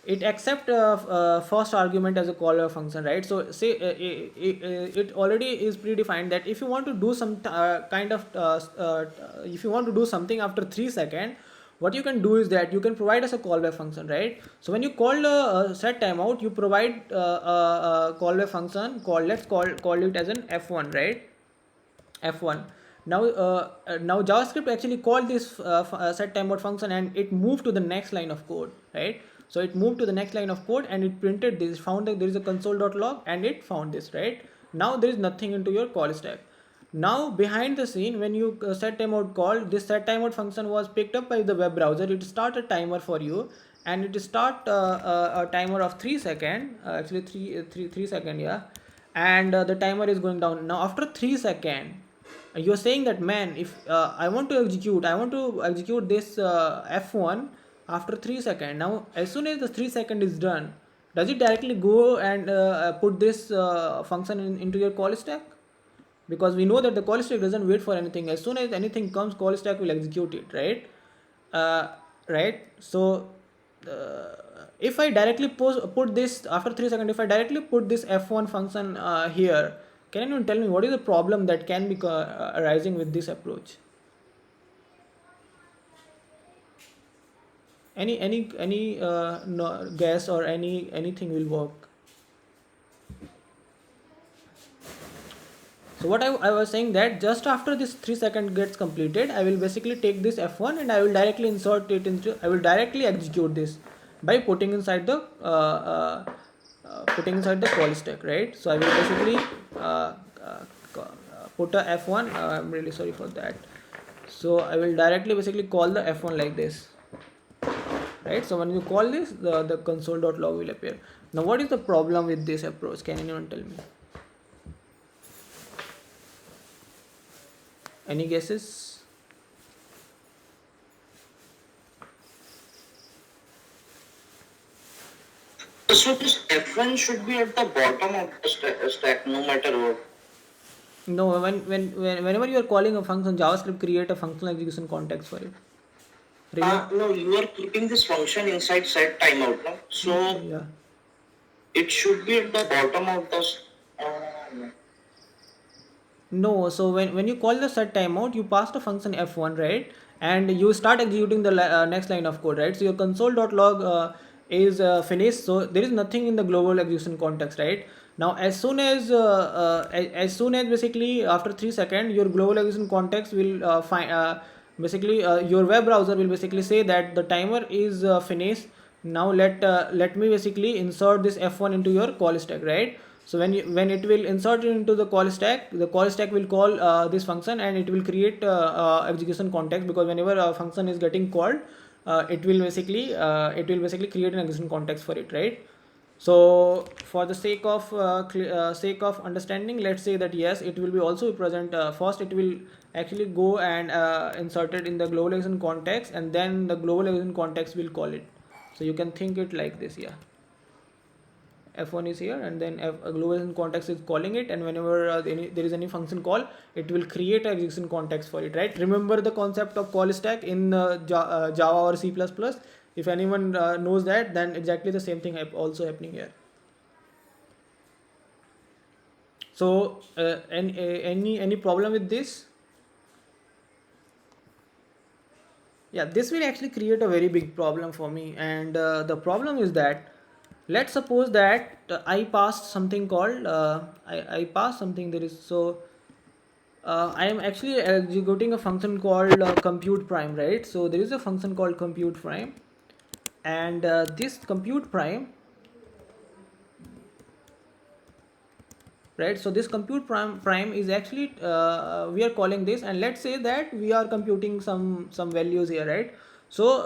it accept first argument as a caller function, right? So say it already is predefined that if you want to do some kind of if you want to do something after 3 seconds, what you can do is that you can provide as a callback function, right? So when you call a set timeout, you provide a callback function called, let's call it as an f1, right? F1. Now JavaScript actually called this set timeout function, and it moved to the next line of code, right? So it moved to the next line of code, and it printed this, found that there is a console.log, and it found this, right? Now there is nothing into your call stack. Now behind the scene, when you set timeout call, this set timeout function was picked up by the web browser. It start a timer for you, and it start a timer of 3 second, actually 3 second, yeah. And the timer is going down. Now after 3 second, you're saying that, man, if I want to execute this f1 after 3 second. Now as soon as the 3 second is done, does it directly go and put this function into your call stack? Because we know that the call stack doesn't wait for anything. As soon as anything comes, call stack will execute it, right? Right. So if I directly put this after 3 seconds, if I directly put this f1 function here, can anyone tell me what is the problem that can be arising with this approach? Any no, guess, or anything will work? So what I was saying, that just after this 3 second gets completed, I will basically take this f1 and I will directly insert it into, I will directly execute this by putting inside the call stack, right? So I will basically put a f1. I'm really sorry for that. So I will directly basically call the f1 like this, right? So when you call this, the console.log will appear. Now what is the problem with this approach? Can anyone tell me? Any guesses? So this F1 should be at the bottom of the stack, no matter what. No, whenever you are calling a function, JavaScript create a functional execution context for it. No, you are keeping this function inside set timeout, no? So Yeah. it should be at the bottom of the. No, so when you call the set timeout, you pass the function f1, right? And you start executing the next line of code, right? So your console.log is finished, so there is nothing in the global execution context, right? Now as soon as basically after 3 seconds, your global execution context will find basically your web browser will basically say that the timer is finished. Now let me basically insert this f1 into your call stack, right? So when it will insert it into the call stack will call this function, and it will create execution context, because whenever a function is getting called, it will basically create an execution context for it, right? So for the sake of understanding, let's say that yes, it will be also present. First it will actually go and insert it in the global execution context, and then the global execution context will call it. So you can think it like this, yeah. f1 is here, and then a global execution context is calling it, and whenever there is any function call, it will create an execution context for it, right? Remember the concept of call stack in Java or C++. If anyone knows that, then exactly the same thing also happening here. So any problem with this? Yeah, this will actually create a very big problem for me, and the problem is that, let's suppose that I passed something called I passed something, there is, so I am actually executing a function called compute prime, right? So there is a function called compute prime, and this compute prime, right? So this compute prime is actually we are calling this, and let's say that we are computing some values here, right? So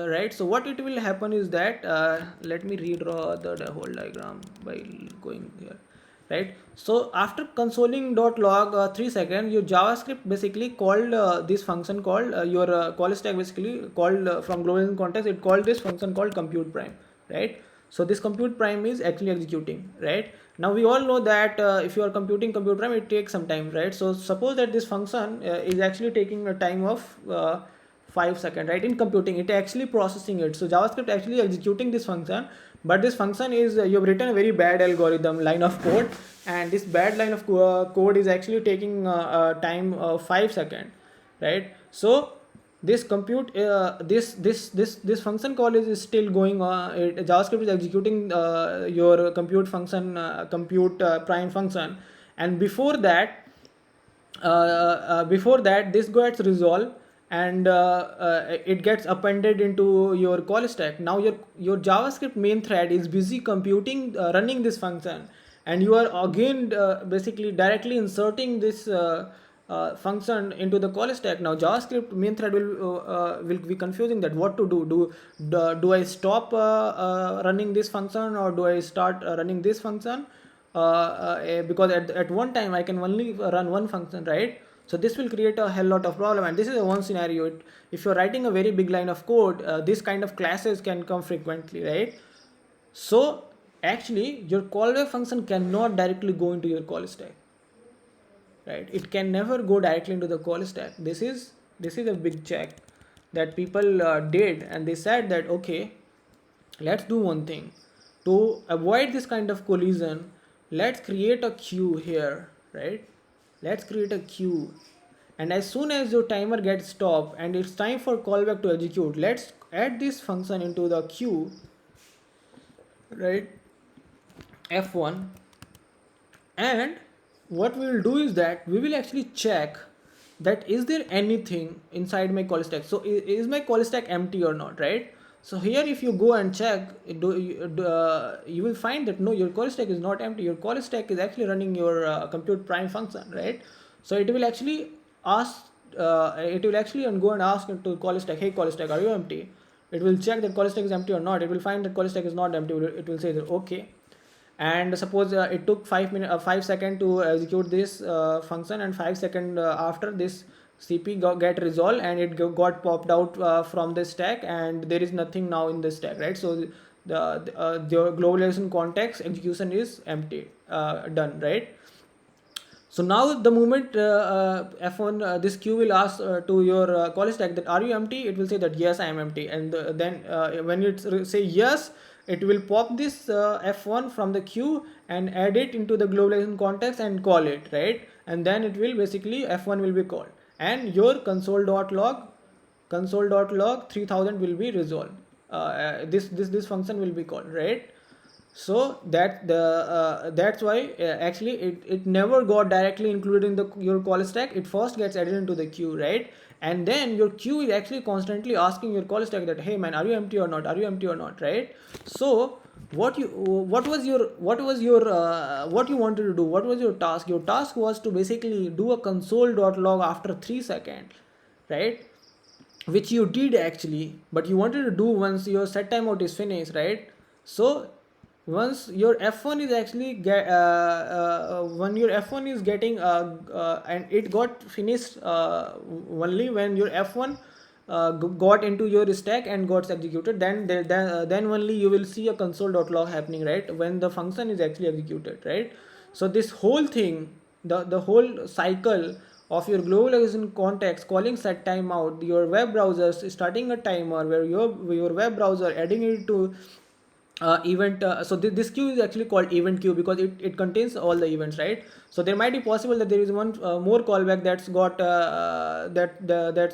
right? So what it will happen is that let me redraw the whole diagram by going here, right? So after consoling.log 3 seconds, your JavaScript basically called this function called your call stack basically called from global context, it called this function called compute prime, right? So this compute prime is actually executing, right? Now we all know that if you are computing compute prime, it takes some time, right? So suppose that this function is actually taking a time of 5 seconds, right? In computing, it actually processing it. So JavaScript actually executing this function, but this function is you've written a very bad algorithm line of code, and this bad line of code is actually taking time of 5 seconds, right? So this compute this function call is still going on. JavaScript is executing your compute function, compute prime function, and before that this gets resolved, and it gets appended into your call stack. Now your JavaScript main thread is busy computing running this function, and you are again basically directly inserting this function into the call stack. Now JavaScript main thread will be confusing that what to do I stop running this function, or do I start running this function, because at one time I can only run one function, right? So this will create a hell lot of problem, and this is a one scenario. If you're writing a very big line of code, this kind of classes can come frequently, right? So actually your callback function cannot directly go into your call stack, right? It can never go directly into the call stack. This is a big check that people did, and they said that okay, let's do one thing to avoid this kind of collision. Let's create a queue here, right? Let's create a queue, and as soon as your timer gets stopped and it's time for callback to execute, let's add this function into the queue, right? F1. And what we will do is that we will actually check that is there anything inside my call stack. So is my call stack empty or not, right? So here if you go and check, you will find that no, your call stack is not empty. Your call stack is actually running your compute prime function, right? So it will actually ask, it will actually go and ask to call stack, hey call stack, are you empty? It will check that call stack is empty or not. It will find that call stack is not empty. It will say that okay, and suppose it took 5 seconds to execute this function, and 5 seconds after this cp get resolved, and it got popped out from the stack, and there is nothing now in the stack, right? So the globalization context execution is empty, done, right? So now the moment F1 this queue will ask to your call stack that are you empty, it will say that yes I am empty, and then when it say yes, it will pop this F1 from the queue and add it into the globalization context and call it, right? And then it will basically F1 will be called, and your console.log 3000 will be resolved. This function will be called, right? So that's why actually it never got directly included in the your call stack. It first gets added into the queue, right? And then your queue is actually constantly asking your call stack that hey man, are you empty or not, are you empty or not, right? So what was your what you wanted to do, what was your task? Your task was to basically do a console.log after 3 seconds, right? Which you did actually, but you wanted to do once your set timeout is finished, right? So once your F1 is actually when your F1 is getting and it got finished only when your F1 got into your stack and got executed, then only you will see a console.log happening, right? When the function is actually executed, right? So this whole thing, the whole cycle of your globalization context calling set timeout, your web browser starting a timer where your web browser adding it to event. So this queue is actually called event queue because it contains all the events, right? So there might be possible that there is one more callback that's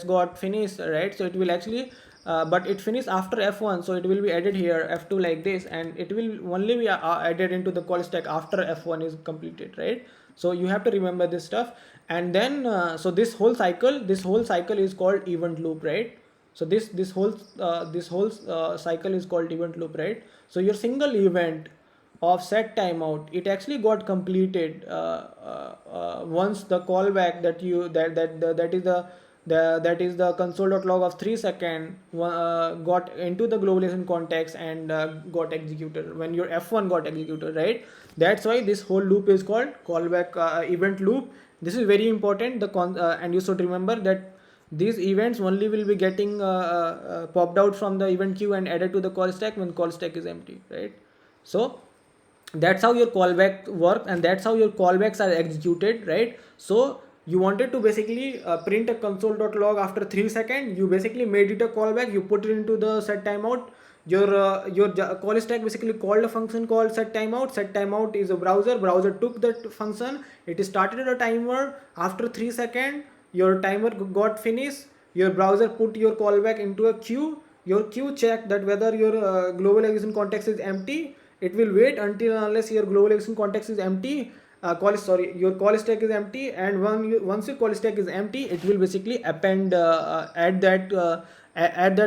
got finished, right? So it will actually but it finished after F1, so it will be added here F2 like this, and it will only be added into the call stack after F1 is completed, right? So you have to remember this stuff. And then so this whole cycle is called event loop, right? So this whole cycle is called event loop, right? So your single event of set timeout, it actually got completed once the callback that is the that is the console.log of 3 second got into the global execution context and got executed when your f1 got executed, right? That's why this whole loop is called callback event loop. This is very important. And you should remember that these events only will be getting popped out from the event queue and added to the call stack when call stack is empty, right? So that's how your callback work, and that's how your callbacks are executed, right? So you wanted to basically print a console.log after 3 seconds. You basically made it a callback, you put it into the set timeout. Your call stack basically called a function called set timeout. Set timeout is a browser took that function, it started a timer. After 3 seconds your timer got finished, your browser put your callback into a queue. Your queue checked that whether your global execution context is empty. It will wait until unless your global execution context is empty, your call stack is empty, and once your call stack is empty, it will basically add that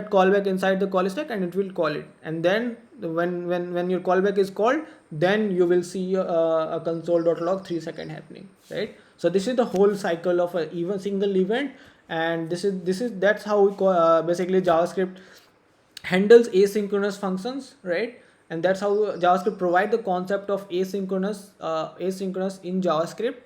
callback inside the call stack, and it will call it. And then when your callback is called, then you will see a console.log 3 second happening, right? So this is the whole cycle of a even single event, and that's how basically JavaScript handles asynchronous functions, right? And that's how JavaScript provide the concept of asynchronous in JavaScript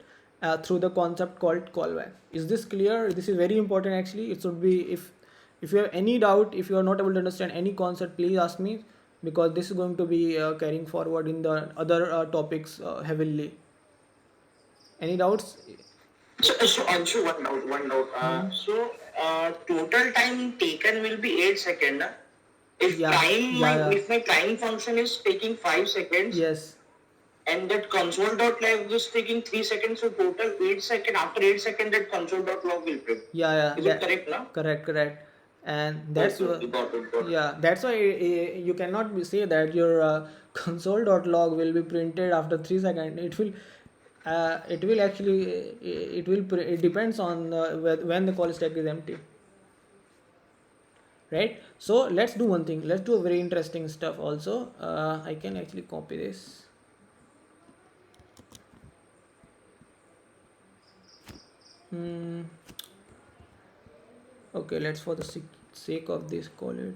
through the concept called callback. Is this clear? This is very important actually. It should be, if you have any doubt, if you are not able to understand any concept, please ask me, because this is going to be carrying forward in the other topics heavily. Any doubts? So also one doubt. Total time taken will be 8 seconds. If if my prime function is taking 5 seconds, Yes. and that console.log is taking 3 seconds, so total 8 seconds. After 8 seconds, that console.log will print. Is it correct now? Correct. And that's Got it. yeah, that's why you cannot say that your console.log will be printed after 3 seconds. It will actually it depends on when the call stack is empty, right? So let's do one thing. Let's do a very interesting stuff also. I can actually copy this. Okay, let's, for the sake of this, call it,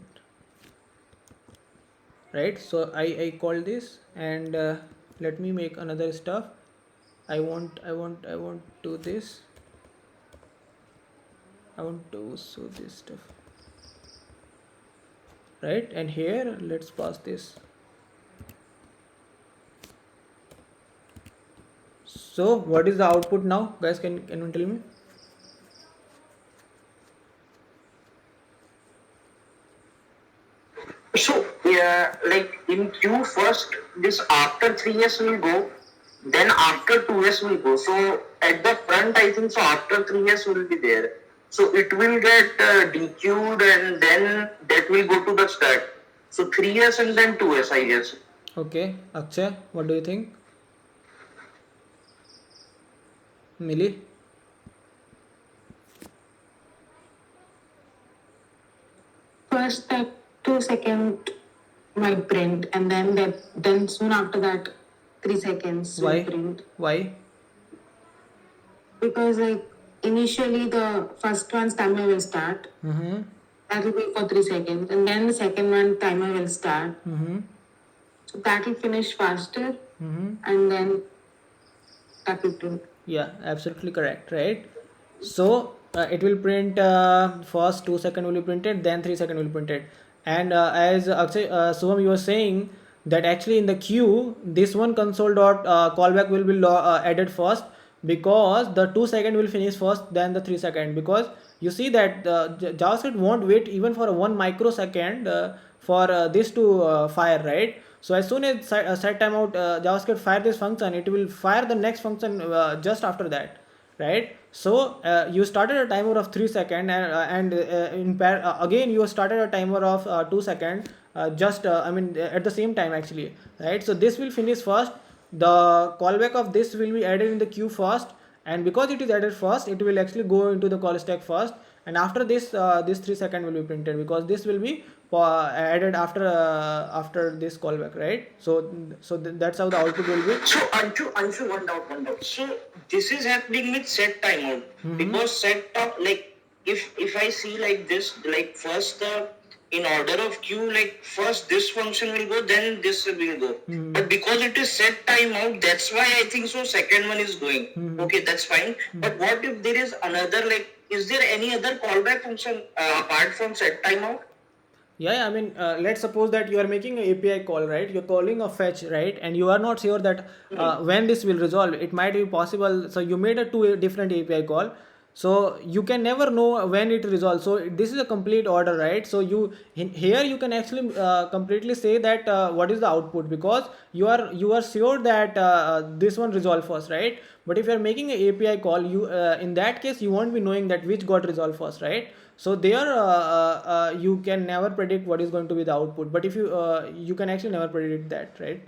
right? So I call this, and let me make another stuff. I want to this. I want to show this stuff, right? And here let's pass this. So what is the output now, guys? Can you tell me? So, yeah, like in queue first, this after 3s will go, then after 2s will go. So, at the front, I think so after 3s will be there. So, it will get dequeued, and then that will go to the stack. So, 3s and then 2s, I guess. Okay, Akshay, what do you think? Millie? First that 2 second might print, and then soon after that 3 seconds will print. Why? Because like initially the first one's timer will start. That will be for 3 seconds, and then the second one timer will start. So that will finish faster, and then that will print. Yeah, absolutely correct, right? So it will print first 2 second will be printed, then 3 second will be printed. And as Akshay, Subham, you were saying that actually in the queue, this one console dot callback will be added first, because the 2 second will finish first, then the 3 second, because you see that JavaScript won't wait even for a 1 microsecond for this to fire, right? So as soon as set timeout JavaScript fire this function, it will fire the next function just after that, right? So you started a timer of 3 seconds, and again you started a timer of 2 seconds, at the same time actually, right? So this will finish first. The callback of this will be added in the queue first, and because it is added first, it will actually go into the call stack first, and after this this 3 second will be printed, because this will be added after this callback, right? So that's how the output will be. So Anshu, one doubt. So this is happening with set timeout, because set like if I see like this, like first the in order of queue, like first this function will go, then this will go. But because it is set timeout, that's why I think so. Second one is going. Okay, that's fine. But what if there is another, like, is there any other callback function apart from set timeout? Yeah, I mean, let's suppose that you are making an API call, right? You're calling a fetch, right? And you are not sure that when this will resolve. It might be possible. So you made a two different API call. So you can never know when it resolves. So this is a complete order, right? So here you can actually completely say that what is the output, because you are sure that this one resolve first, right? But if you are making an API call, you in that case you won't be knowing that which got resolved first, right? So there you can never predict what is going to be the output, but if you can actually never predict that, right?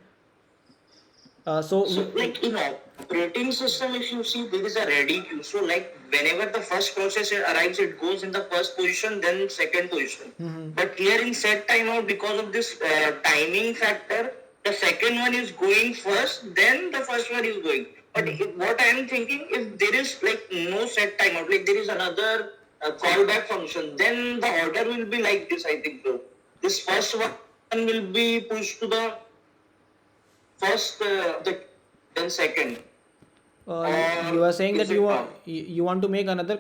So, like in operating system, if you see, there is a ready queue. So, like whenever the first process arrives, it goes in the first position, then second position. But here in set timeout, because of this timing factor, the second one is going first, then the first one is going. But what I am thinking, if there is like no set timeout, like there is another callback function, then the order will be like this. I think so. This first one will be pushed to the first, then second. you are saying that Is it not? you want to make another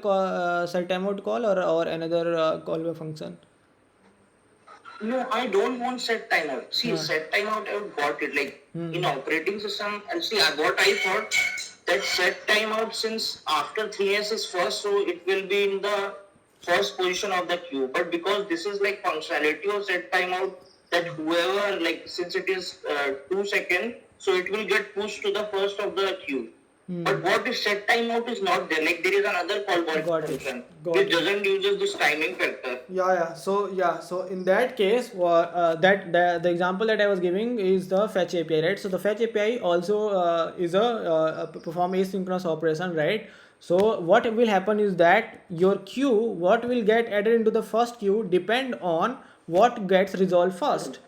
set timeout call, or another call function. No, I don't want set timeout. See, set timeout, I've got it. Like in operating system, and see, what I thought that set timeout, since after 3S is first, so it will be in the first position of the queue. But because this is like functionality of set timeout, that whoever, like, since it is 2 seconds, so it will get pushed to the first of the queue. But what if set timeout is not there? Like there is another callback Got it. function Got which it. doesn't uses this timing factor. So in that case, that the example that I was giving is the fetch API, right? So the fetch API also is a perform asynchronous operation, right? So what will happen is that your queue, what will get added into the first queue, depend on what gets resolved first,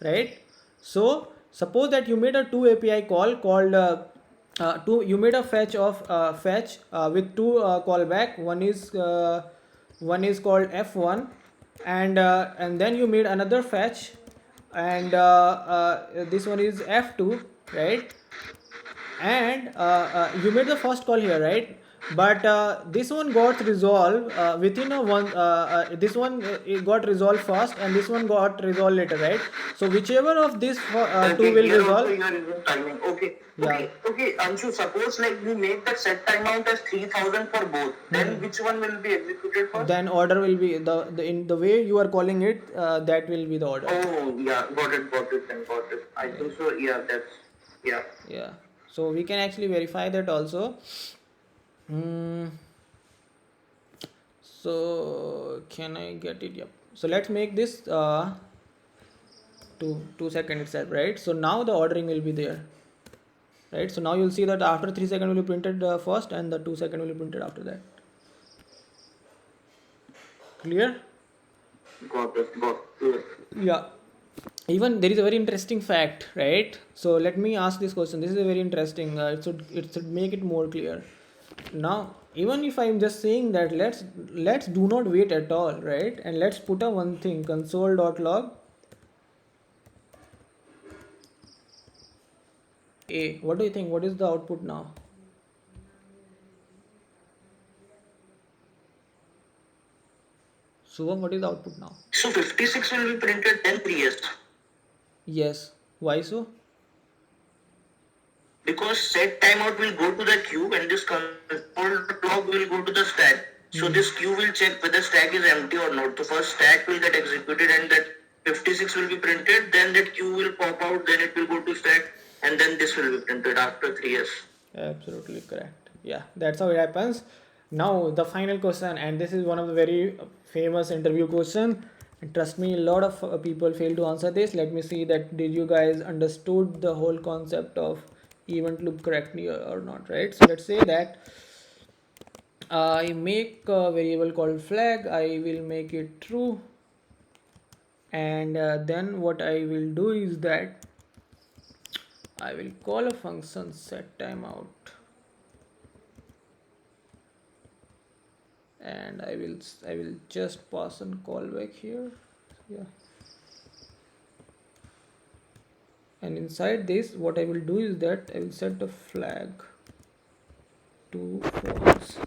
right? So suppose that you made a two API call called you made a fetch with two callback. One is called F1, and then you made another fetch, and this one is F2, right? And you made the first call here, right? But this one got resolved within a one this one it got resolved first, and this one got resolved later, right? So whichever of these two Okay, will here also resolve. you are using timing. Okay, Yeah. okay. Anshu, suppose like we make the set timeout as 3000 for both. Then which one will be executed first? Then order will be the in the way you are calling it, that will be the order. Oh, yeah, got it, then got it. I think so. Yeah, yeah. Yeah, so we can actually verify that also. So can I get it? Yep. So let's make this 2 second itself, right? So now the ordering will be there, right? So now you'll see that after 3 seconds will be printed first, and the 2 second will be printed after that. Clear? Got it. Yeah. Even there is a very interesting fact, right? So let me ask this question. This is a very interesting. It should make it more clear. Now, even if I'm just saying that, let's do not wait at all, right? And let's put a one thing, console.log a. What do you think? What is the output now? Subham, what is the output now? So 56 will be printed, then 3S. Yes. Why so? Because set timeout will go to the queue and this console log will go to the stack. So this queue will check whether stack is empty or not. The first stack will get executed and that 56 will be printed, then that queue will pop out, then it will go to stack, and then this will be printed after 3S. Absolutely correct. Yeah, that's how it happens. Now the final question, and this is one of the very famous interview question. And trust me, a lot of people fail to answer this. Let me see that did you guys understood the whole concept of event loop correctly or not, right? So let's say that I make a variable called flag. I will make it true, and then what I will do is that I will call a function set timeout, and I will just pass on callback here. Yeah. And inside this, what I will do is that I will set the flag to false.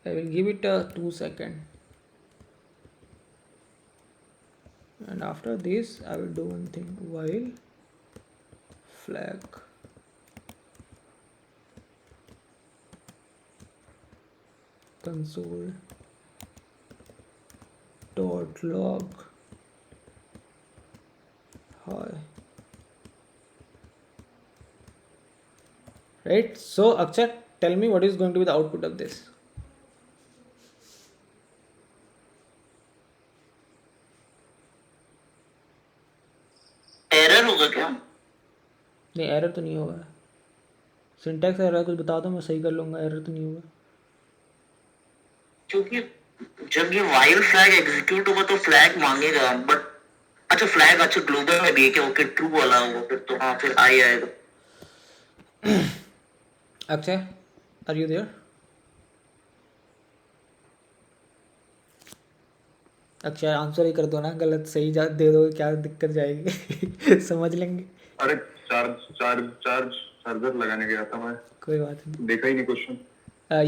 I will give it a 2 second, and after this I will do one thing, while flag console dot log hi. Right, so Akshay, tell me what is going to be the output of this. Error होगा क्या? नहीं, error तो नहीं होगा. Syntax error कुछ बता दो, मैं सही कर लूंगा. एरर तो नहीं होगा, क्योंकि जब ये वाइल फ्लैग एग्जीक्यूट होगा तो फ्लैग मांगेगा, बट अच्छा फ्लैग अच्छा ग्लोबल में भी है क्या? ओके ट्रू वाला होगा फिर तो. हाँ फिर आई आएगा. Akshay, are you there? Akshay answer ही कर दो ना, गलत सही दे दो, क्या दिक्कत जाएगी. समझ लेंगे. अरे चार्जर लगाने गया था मैं, कोई बात नहीं. देखा ही नहीं क्वेश्चन.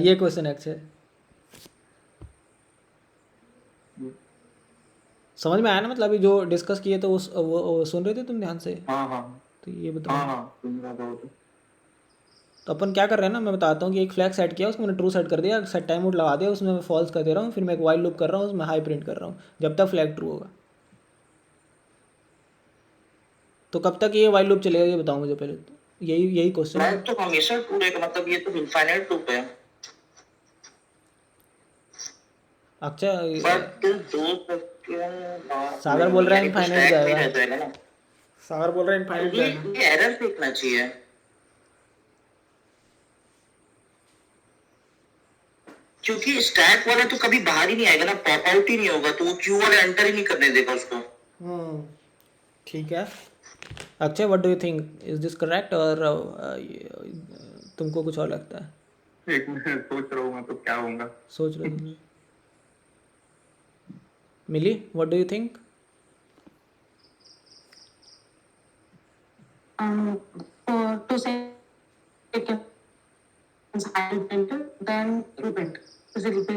ये क्वेश्चन है अक्षय, समझ में आया ना? मतलब अभी जो डिस्कस किए तो वो सुन रहे थे तुम ध्यान से? हाँ तो ये बताओ. सुन रहा था वो तो अपन क्या कर रहे हैं ना, मैं बताता हूँ कि एक फ्लैग सेट किया, उसको मैंने ट्रू सेट कर दिया, सेट टाइम आउट लगा दिया, उसमें मैं फॉल्स कर दे रहा हूँ, फिर मैं एक वाइल लूप कर रहा हूँ, उसमें हाई प्रिंट कर रहा हूँ जब तक फ्लैग ट्रू होगा. तो कब तक ये वाइल लूप चलेगा ये बताओ मुझे पहले. तो यही क्वेश्चन है. तो हमेशा ट्रू रहेगा, मतलब ये तो इनफाइनाइट लूप है. अक्षय, सागर बोल रहा है इनफाइनाइट जाएगा. ना. सागर बोल रहा है इनफाइनाइट जाएगा. ये एरर देखना चाहिए, क्योंकि स्टैक वाला तो कभी बाहर ही नहीं आएगा ना, पॉप आउट ही नहीं होगा, तो वो क्यू वाला एंटर ही नहीं करने देगा उसको. ठीक है. Akshay, what do you think, is this correct और तुमको कुछ और लगता है? एक मिनट सोच रहा हूँ मैं, तो क्या होगा. सोच रहे तुम. Mili, what do you think? For 2 seconds, I will print it, then reprint. So it will be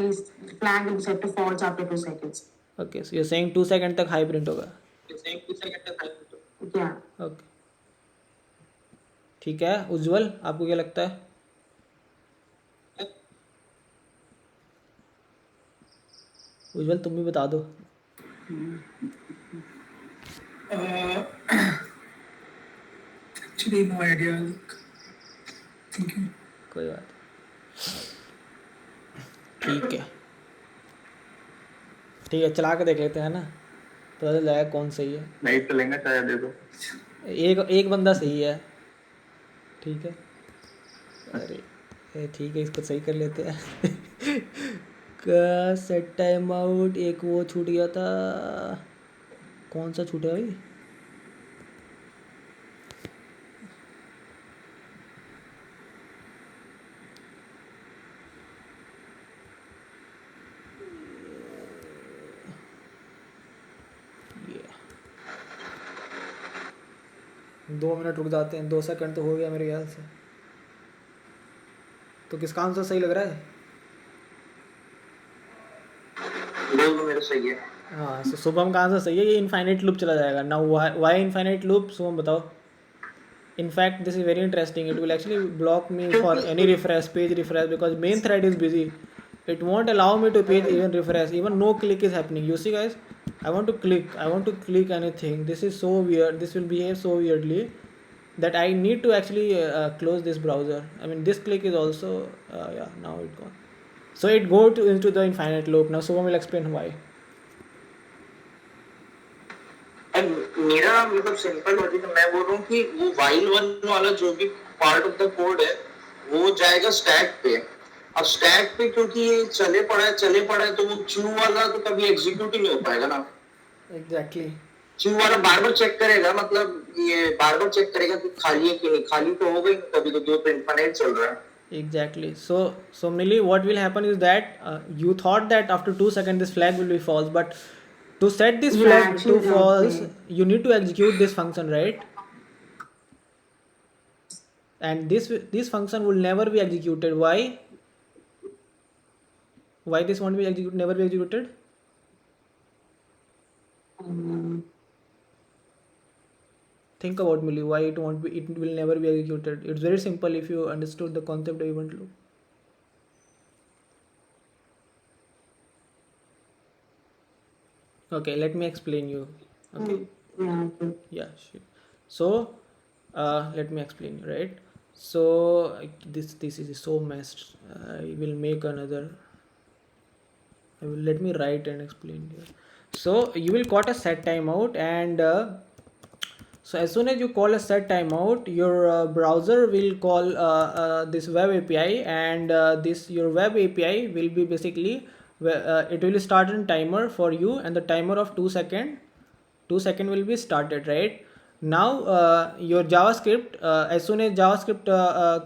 flag will be set to false after 2 seconds. Okay, so you're saying 2 second तक हाई प्रिंट होगा. Yeah. Okay, ठीक है. उज्जवल, आपको क्या लगता है? उज्जवल, तुम भी बता दो. Actually, no idea. Thinking. कोई बात. ठीक है, ठीक है, चला के देख लेते हैं ना, पता चल जाएगा कौन सही है. नहीं चलेंगे, चाहे दे दो. एक बंदा सही है. ठीक है. अरे ठीक है, इसको सही कर लेते हैं. का सेट टाइम आउट, एक वो छूट गया था. कौन सा छूटा भाई? ये 2 मिनट रुक जाते हैं. 2 सेकंड तो हो गया मेरे ख्याल से. तो किसका आंसर सही लग रहा है? मेरा सही है. हाँ, so शुभम का आंसर सही है. ये इनफाइनाइट लूप चला जाएगा. Now why infinite loop, Shubham बताओ. In fact this is very interesting. It will actually block me for any refresh, page refresh, because main thread is busy. It won't allow me to page even refresh, even no click is happening. You see guys, I want to click anything. This is so weird. This will behave so weirdly that I need to actually close this browser. I mean, this click is also yeah, now it gone. So it go into the infinite loop. Now Subham will explain why. मेरा मतलब simple logic, मैं बोल रहा हूँ कि वो while one वाला जो भी पार्ट ऑफ द कोड है वो जाएगा स्टैक पे. अब स्टैक पे क्योंकि ये चले पड़ा है तो वो क्यू वाला तो कभी एग्जीक्यूट ही नहीं हो पाएगा ना. Exactly. क्यू वाला बार बार चेक करेगा, मतलब ये बार बार चेक करेगा कि खाली है कि नहीं, खाली तो हो गई, तभी तो दो तो इनफाइनाइट चल रहा है. Exactly. So Millie, what will happen is that you thought that after 2 seconds this flag will be false, but to set this Yeah, flag to actually, false, okay. you need to execute this function, right? And this function will never be executed. Why? Why this won't be executed? Never be executed? Um, Think about, Millie, why it won't be. It will never be executed. It's very simple if you understood the concept of event loop. Okay, let me explain you. Okay. yeah, okay. Yeah, sure. So let me explain you, right? So this is so messed. I will make another. Let me write and explain here. So you will got a set timeout, and so as soon as you call a set timeout, your browser will call this web API, and this your web API will be basically it will start a timer for you, and the timer of 2 second 2 second will be started, right? Now your JavaScript, as soon as JavaScript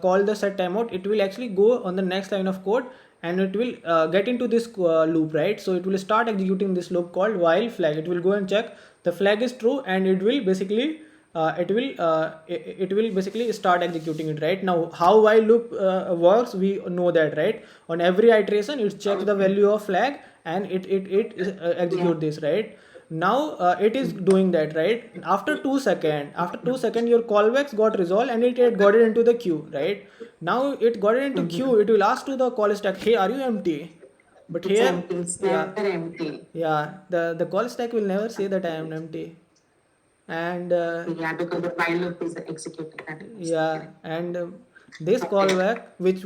call the set timeout, it will actually go on the next line of code, and it will get into this loop, right? So it will start executing this loop called while flag. It will go and check the flag is true, and it will basically it will basically start executing it. Right now, how while loop works, we know that, right? On every iteration it checks the value of flag, and it execute this, right? Now it is doing that, right? After 2 second, your callbacks got resolved, and it got it into the queue, right? Now it got it into queue. It will ask to the call stack, hey, are you empty? But It's here, empty. It's yeah, never empty. the call stack will never say that I am empty. And Yeah, because the while loop is executed continuously. yeah, Correct. and this callback, which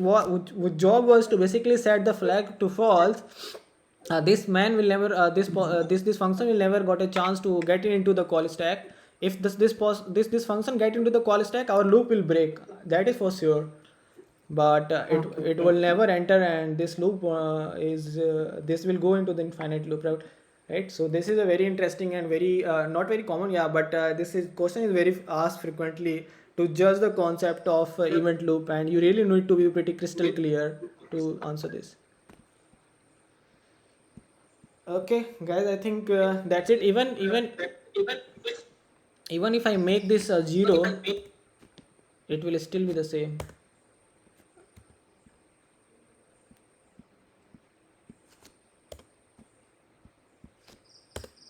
job was to basically set the flag to false, this man will never this function will never got a chance to get into the call stack. If this function get into the call stack, our loop will break. That is for sure. But it will never enter, and this loop is this will go into the infinite loop, right? So this is a very interesting and very not very common, yeah, but this is question is very asked frequently to judge the concept of event loop, and you really need to be pretty crystal clear to answer this. Okay, guys, I think that's it. Even if I make this 0, it will still be the same.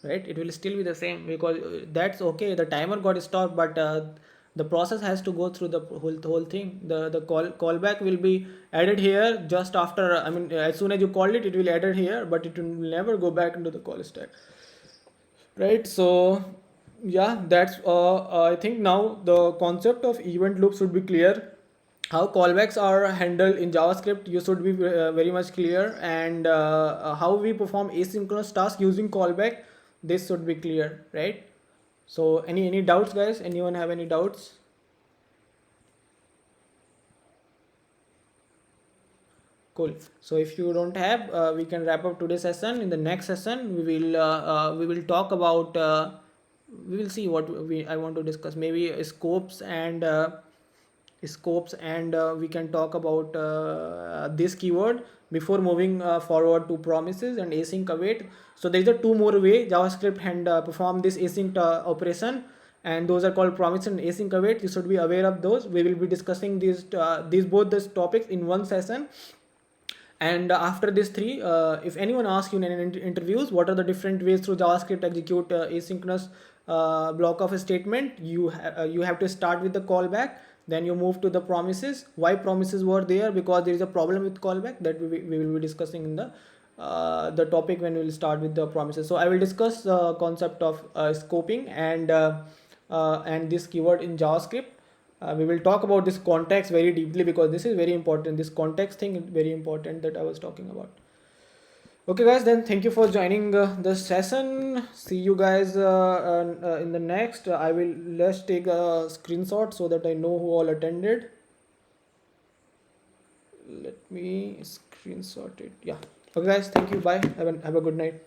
Right, it will still be the same, because that's okay, the timer got stopped, but the process has to go through the whole thing. The callback will be added here just after, I mean, as soon as you called it, it will added here, but it will never go back into the call stack, right? So yeah, that's I think now the concept of event loop should be clear. How callbacks are handled in JavaScript, you should be very much clear, and how we perform asynchronous tasks using callback, this should be clear, right? So any doubts, guys? Anyone have any doubts? Cool. So if you don't have, we can wrap up today's session. In the next session, we will talk about we will see what I want to discuss. Maybe scopes, and we can talk about this keyword before moving forward to promises and async await. So there is a two more way JavaScript and perform this async operation, and those are called promise and async await. You should be aware of those. We will be discussing these both these topics in one session. And after these three, if anyone asks you in interviews what are the different ways through JavaScript execute asynchronous block of a statement, you have to start with the callback, then you move to the promises. Why promises were there? Because there is a problem with callback that we will be discussing in the topic when we will start with the promises. So I will discuss the concept of scoping and this keyword in JavaScript. We will talk about this context very deeply, because this is very important. This context thing is very important that I was talking about. Okay, guys, then thank you for joining the session. See you guys in the next. I will let's take a screenshot so that I know who all attended. Let me screenshot it. Yeah. Okay, guys, thank you. Bye. Have a good night.